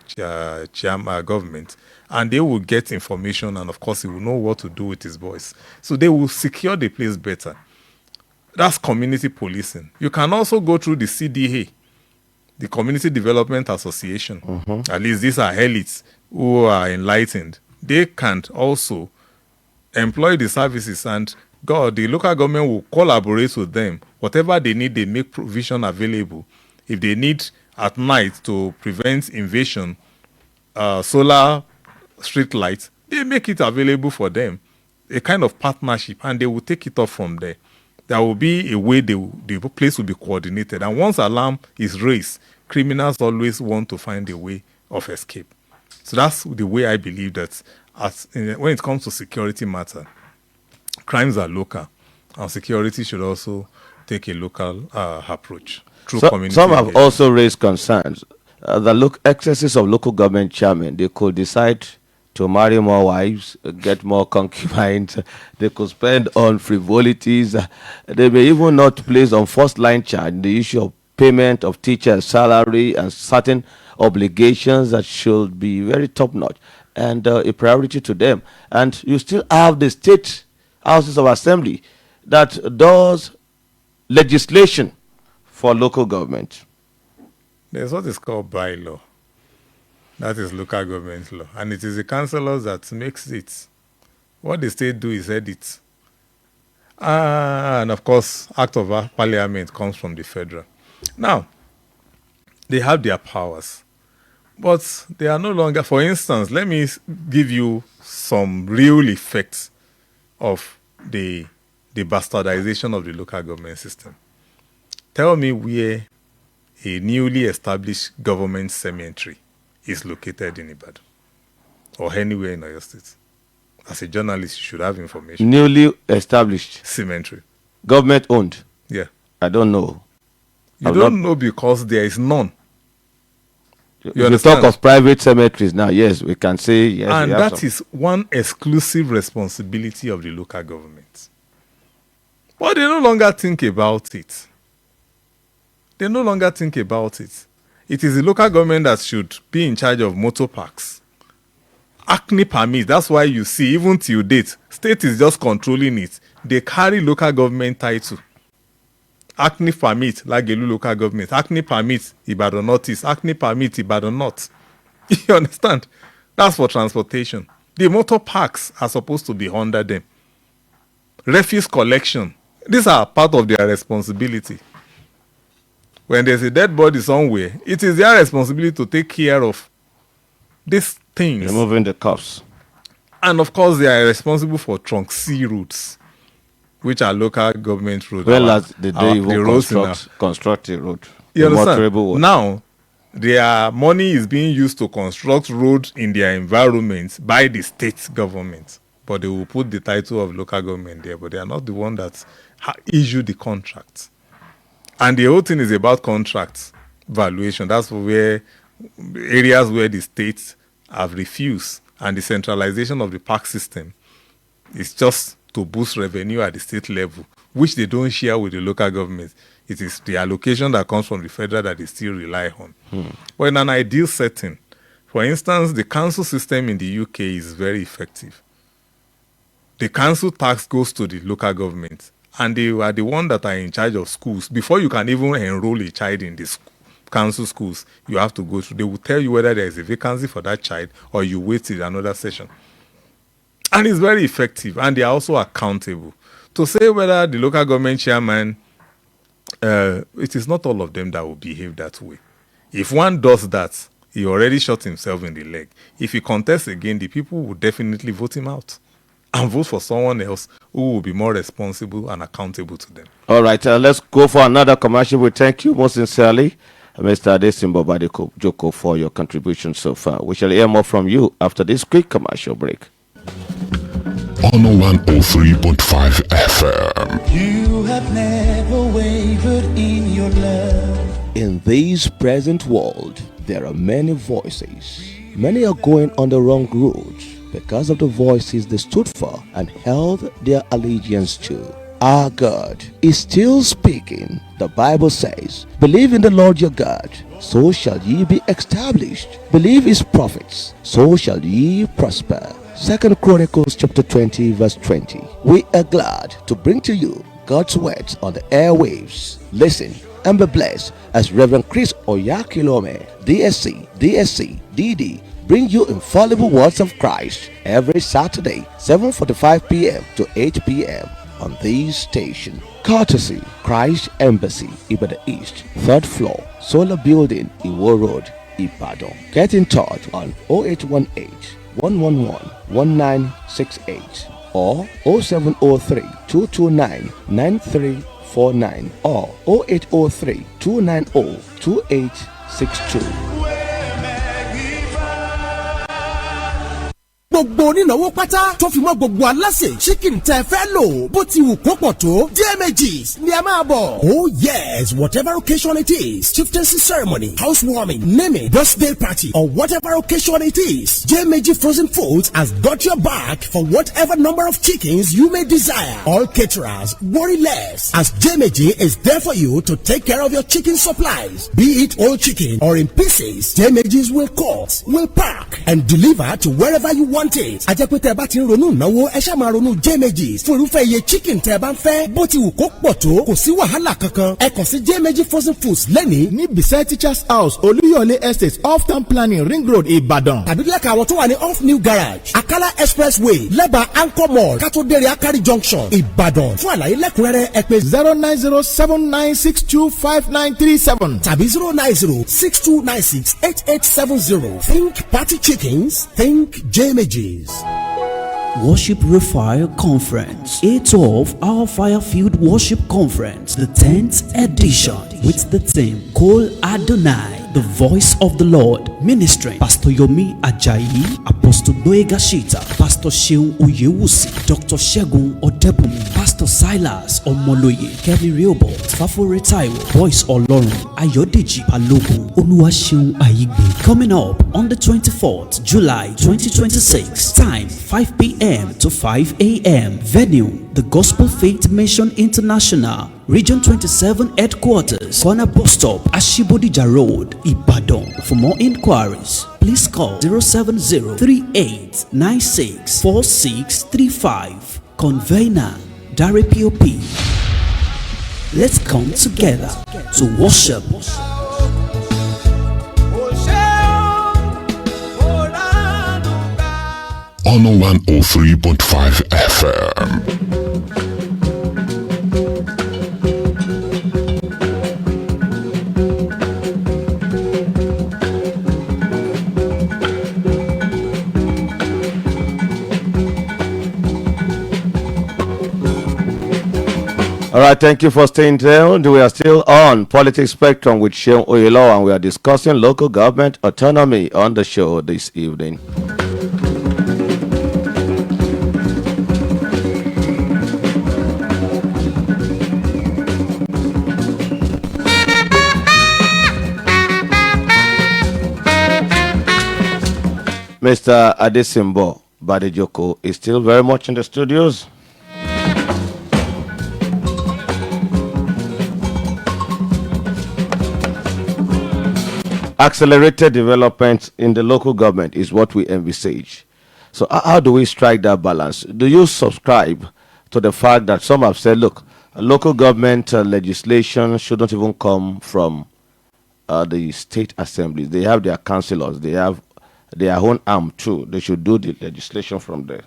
government, and they will get information, and of course he will know what to do with his boys. So they will secure the place better. That's community policing. You can also go through the CDA, the Community Development Association. At least these are elites who are enlightened. They can also employ the services, and the local government will collaborate with them. Whatever they need, they make provision available. If they need at night to prevent invasion, solar street lights, they make it available for them. A kind of partnership, and they will take it off from there. There will be a way the place will be coordinated. And once alarm is raised, criminals always want to find a way of escape. So that's the way I believe that when it comes to security matter, crimes are local, and security should also take a local approach. Some have also raised concerns that excesses of local government chairmen, they could decide to marry more wives, get more concubines. They could spend on frivolities. They may even not place on first line charge the issue of payment of teachers' salary and certain obligations that should be very top notch and a priority to them. And you still have the state houses of assembly that does legislation for local government. There's what is called bylaw. That is local government law. And it is the councillors that makes it. What the state do is edit. And of course, Act of Parliament comes from the federal. Now, they have their powers. But they are no longer, for instance, let me give you some real effects of the bastardization of the local government system. Tell me where a newly established government cemetery is located in Ibadan or anywhere in Oyo State. As a journalist, you should have information. Newly established cemetery, government owned. Yeah, I don't know. You don't know because there is none. You understand? Talk of private cemeteries now. Yes, we can say yes. And that is one exclusive responsibility of the local government. But they no longer think about it. They no longer think about it. It is the local government that should be in charge of motor parks. Acne permit, that's why you see, even till date, state is just controlling it. They carry local government title. Acne permit, Lagelu local government. Acne permit, Ibadan Northeast. Acne permit, Ibadan North. You understand? That's for transportation. The motor parks are supposed to be under them. refuse collection. These are part of their responsibility. When there's a dead body somewhere, it is their responsibility to take care of these things. Removing the corpse. And of course, they are responsible for trunk C routes, which are local government roads. Well, as the day even construct a road. You understand? Now, their money is being used to construct roads in their environment by the state government. But they will put the title of local government there, but they are not the one that issue the contracts. And the whole thing is about contract valuation. That's where areas where the states have refused, and the centralization of the park system is just to boost revenue at the state level, which they don't share with the local government. It is the allocation that comes from the federal that they still rely on. But in an ideal setting, for instance, the council system in the UK is very effective. The council tax goes to the local government, and they are the one that are in charge of schools. Before you can even enroll a child in the council schools, you have to go through. They will tell you whether there is a vacancy for that child or you wait till another session. And it's very effective, and they are also accountable. To say whether the local government chairman, it is not all of them that will behave that way. If one does that, he already shot himself in the leg. If he contests again, the people will definitely vote him out and vote for someone else who will be more responsible and accountable to them. All right, let's go for another commercial. We thank you most sincerely, Mr. Adesimbo Badiko Joko, for your contribution so far. We shall hear more from you after this quick commercial break. On 103.5 FM. You have never wavered in your love. In this present world, there are many voices. Many are going on the wrong road because of the voices they stood for and held their allegiance to. Our God is still speaking. The Bible says, "Believe in the Lord your God, so shall ye be established. Believe his prophets, so shall ye prosper." 2 Chronicles chapter 20 verse 20. We are glad to bring to you God's words on the airwaves. Listen and be blessed as Reverend Chris Oyakilome, DSC, DD, bring you infallible words of Christ every Saturday, 7:45 p.m. to 8 p.m. on this station. Courtesy Christ Embassy, Ibadan East, 3rd floor, Solar Building, Iwo Road, Ibadan. Get in touch on 0818 111 1968 or 0703 229 9349 or 0803 290 2862. gbogbo onínáwó pátá tó fi mọ́ gbogbo aláṣẹ chicken tẹ́ fẹ́ lò bó ti wù kó pọ̀ tó DMAGs ni a máa bọ̀. Oh yes, whatever occasion it is, chieftaincy ceremony, housewarming, naming, birthday party or whatever occasion it is, DMAG Frozen Foods has got your back for whatever number of chickens you may desire. All caterers, worry less, as DMAG is there for you to take care of your chicken supplies. Be it whole chicken or in pieces, DMAGs will cut, will pack and deliver to wherever you want it. Ajẹ́pẹ́ tẹ́ bá ti ń ronú ìnáwó ẹ ṣáà máa ronú JMAGs fún irúfẹ́ iye chicken tẹ́ bá ń fẹ́ bó ti wù kó pọ̀ tó kò sí wàhálà kankan. Ẹ kàn sí JMAG Frozen Foods lẹ́nìí ní beside Teachers House Olúyọ̀lé Estate off town planning Ring Road Ìbàdàn. Tàbí lẹ́ka àwọn tó wà ní off New Garage Akala Expressway lẹ́bàá Anchor Mall Kátó-Déré Akari Junction Ìbàdàn. Fún àlàyé lẹ́kùnrẹ́rẹ́ ẹ pè 09079625937 tàbí 09062968870. Think party chickens, think JMAGs. Worship Refire Conference, 8th Our Firefield Worship Conference, the 10th edition, with the theme Call Adonai, the voice of the Lord, ministering Pastor Yomi Ajayi, Apostle Noega Shita, Pastor Sheun Uyewusi, Dr. Shegun Odebumi, Pastor Silas Omoloye, Kevin Rehoboth, Fafore Taiwo, Boys Olorun, Ayodeji Balogun, Oluwaseun Ayigbe. Coming up on the 24th July 2026, time 5 p.m. to 5 a.m. Venue, the Gospel Faith Mission International, Region 27 Headquarters, Corner Bus Stop, Ashibodija Road, Ibadan. For more inquiries, please call 07038964635. Convener, Dari POP. Let's come together to worship. On 103.5 FM. All right, thank you for staying tuned. We are still on Politics Spectrum with Seun Oyelo, and we are discussing local government autonomy on the show this evening. Mr. Adesimbo Badejoko is still very much in the studios. Accelerated development in the local government is what we envisage. So how do we strike that balance? Do you subscribe to the fact that some have said, look, local government legislation shouldn't even come from the state assemblies? They have their councillors. They have their own arm too. They should do the legislation from there.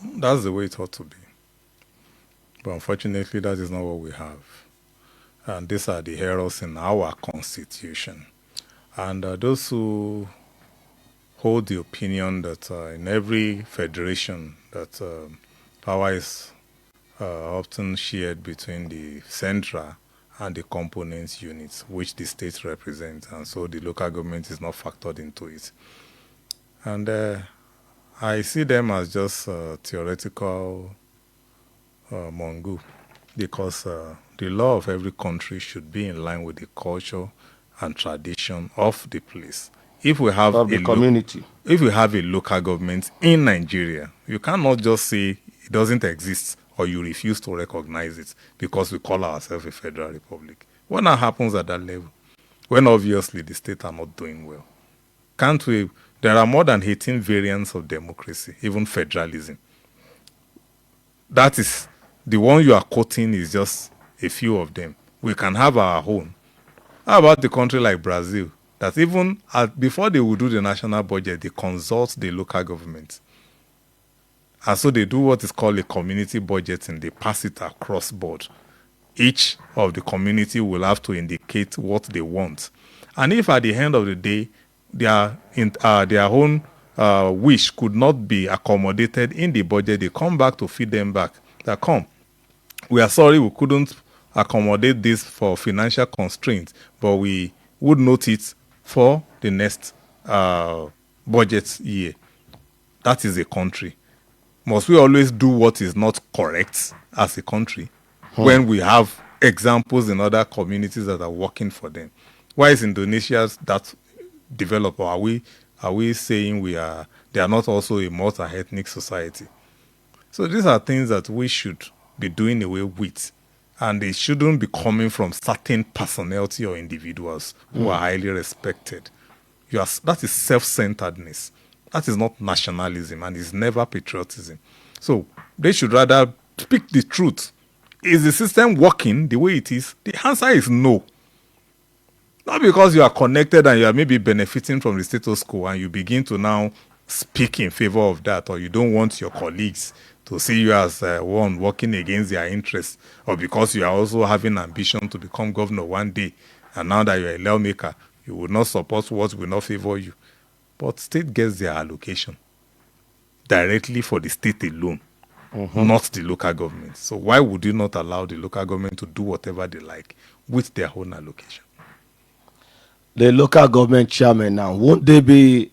That's the way it ought to be. But unfortunately, that is not what we have. And these are the errors in our constitution. And those who hold the opinion that in every federation that power is often shared between the central and the component units, which the state represents, and so the local government is not factored into it. And I see them as just theoretical mongo, because the law of every country should be in line with the culture and tradition of the place. If we have of the community, if we have a local government in Nigeria, you cannot just say it doesn't exist or you refuse to recognize it because we call ourselves a federal republic. What now happens at that level? When obviously the state are not doing well. Can't we? There are more than 18 variants of democracy, even federalism. That is, the one you are quoting is just a few of them. We can have our own. How about the country like Brazil, that even before they will do the national budget, they consult the local government. And so they do what is called a community budget, and they pass it across board. Each of the community will have to indicate what they want. And if at the end of the day, their own wish could not be accommodated in the budget, they come back to feed them back. That come, we are sorry we couldn't accommodate this for financial constraints, but we would note it for the next budget year. That is a country. Must we always do what is not correct as a country when we have examples in other communities that are working for them? Why is Indonesia that developed? Or are we saying they are not also a multi-ethnic society? So these are things that we should be doing away with, and they shouldn't be coming from certain personality or individuals who are highly respected. That is self-centeredness. That is not nationalism, and it's never patriotism. So they should rather speak the truth. Is the system working the way it is? The answer is no. Not because you are connected and you are maybe benefiting from the status quo and you begin to now speak in favor of that, or you don't want your colleagues to see you as one working against their interests, or because you are also having ambition to become governor one day, and now that you are a lawmaker, you will not support what will not favor you. But state gets their allocation directly for the state alone, not the local government. So why would you not allow the local government to do whatever they like with their own allocation? The local government chairman now, won't they be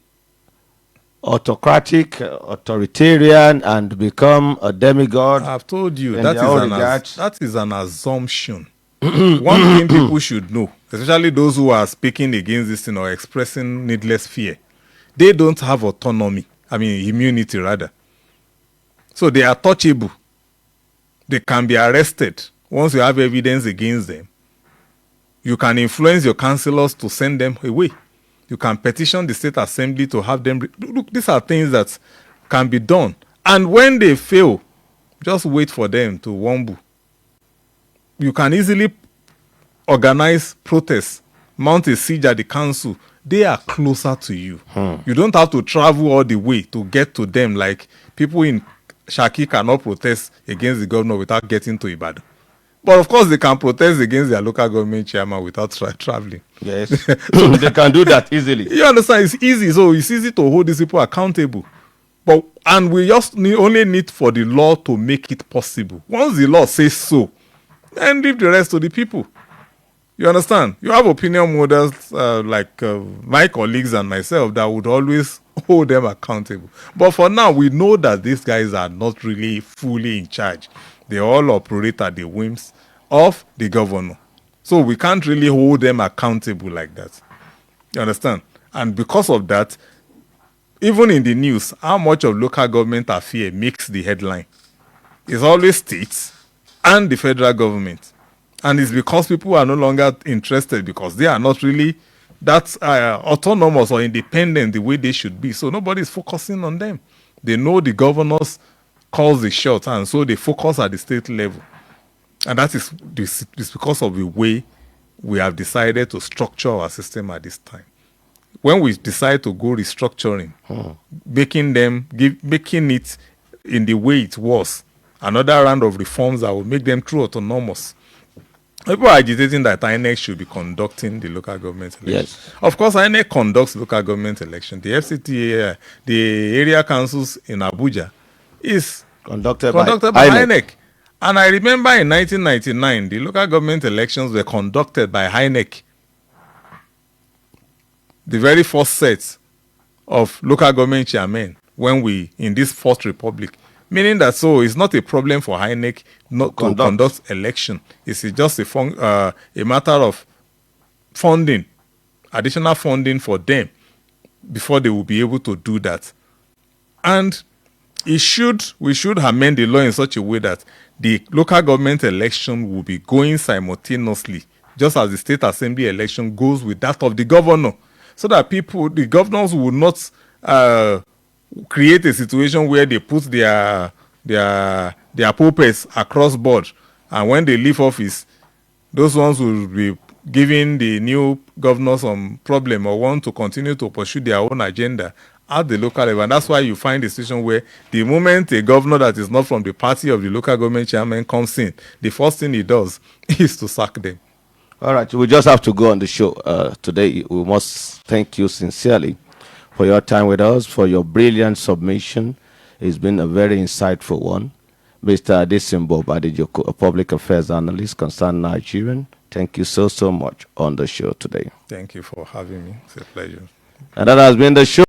autocratic, authoritarian, and become a demigod? I've told you, that is an assumption. One thing people should know, especially those who are speaking against this thing or expressing needless fear, they don't have immunity rather. So they are touchable. They can be arrested once you have evidence against them. You can influence your councillors to send them away. You can petition the state assembly to have them. Look, these are things that can be done. And when they fail, just wait for them to wumble. You can easily organize protests, mount a siege at the council. They are closer to you. You don't have to travel all the way to get to them, like people in Shaki cannot protest against the governor without getting to Ibadan. But of course, they can protest against their local government chairman without traveling. Yes, so they can do that easily. You understand? It's easy. So it's easy to hold these people accountable. And we just only need for the law to make it possible. Once the law says so, and leave the rest to the people. You understand? You have opinion models like my colleagues and myself that would always hold them accountable. But for now, we know that these guys are not really fully in charge. They all operate at the whims of the governor. So we can't really hold them accountable like that. You understand? And because of that, even in the news, how much of local government affair makes the headline? It's always states and the federal government. And it's because people are no longer interested because they are not really that autonomous or independent the way they should be. So nobody's focusing on them. They know the governors calls the shots, and so they focus at the state level. And that is because of the way we have decided to structure our system at this time. When we decide to go restructuring, making it in the way it was, another round of reforms that will make them true autonomous. People are agitating that INEC should be conducting the local government election. Yes. Of course, INEC conducts local government election. The FCTA, the area councils in Abuja, is conducted by INEC. INEC. And I remember in 1999, the local government elections were conducted by INEC. The very first set of local government chairmen when we, in this Fourth Republic, meaning that so it's not a problem for INEC not to conduct election. It's just a matter of funding, additional funding for them before they will be able to do that. And we should amend the law in such a way that the local government election will be going simultaneously, just as the state assembly election goes with that of the governor, so that the governors will not create a situation where they put their puppets across board, and when they leave office, those ones will be giving the new governors some problem or want to continue to pursue their own agenda at the local level. And that's why you find a situation where the moment a governor that is not from the party of the local government chairman comes in, the first thing he does is to sack them. All right, we just have to go on the show today. We must thank you sincerely for your time with us, for your brilliant submission. It's been a very insightful one. Mr. Adesimbo Badejoko, a public affairs analyst concerned Nigerian. Thank you so much on the show today. Thank you for having me. It's a pleasure. And that has been the show.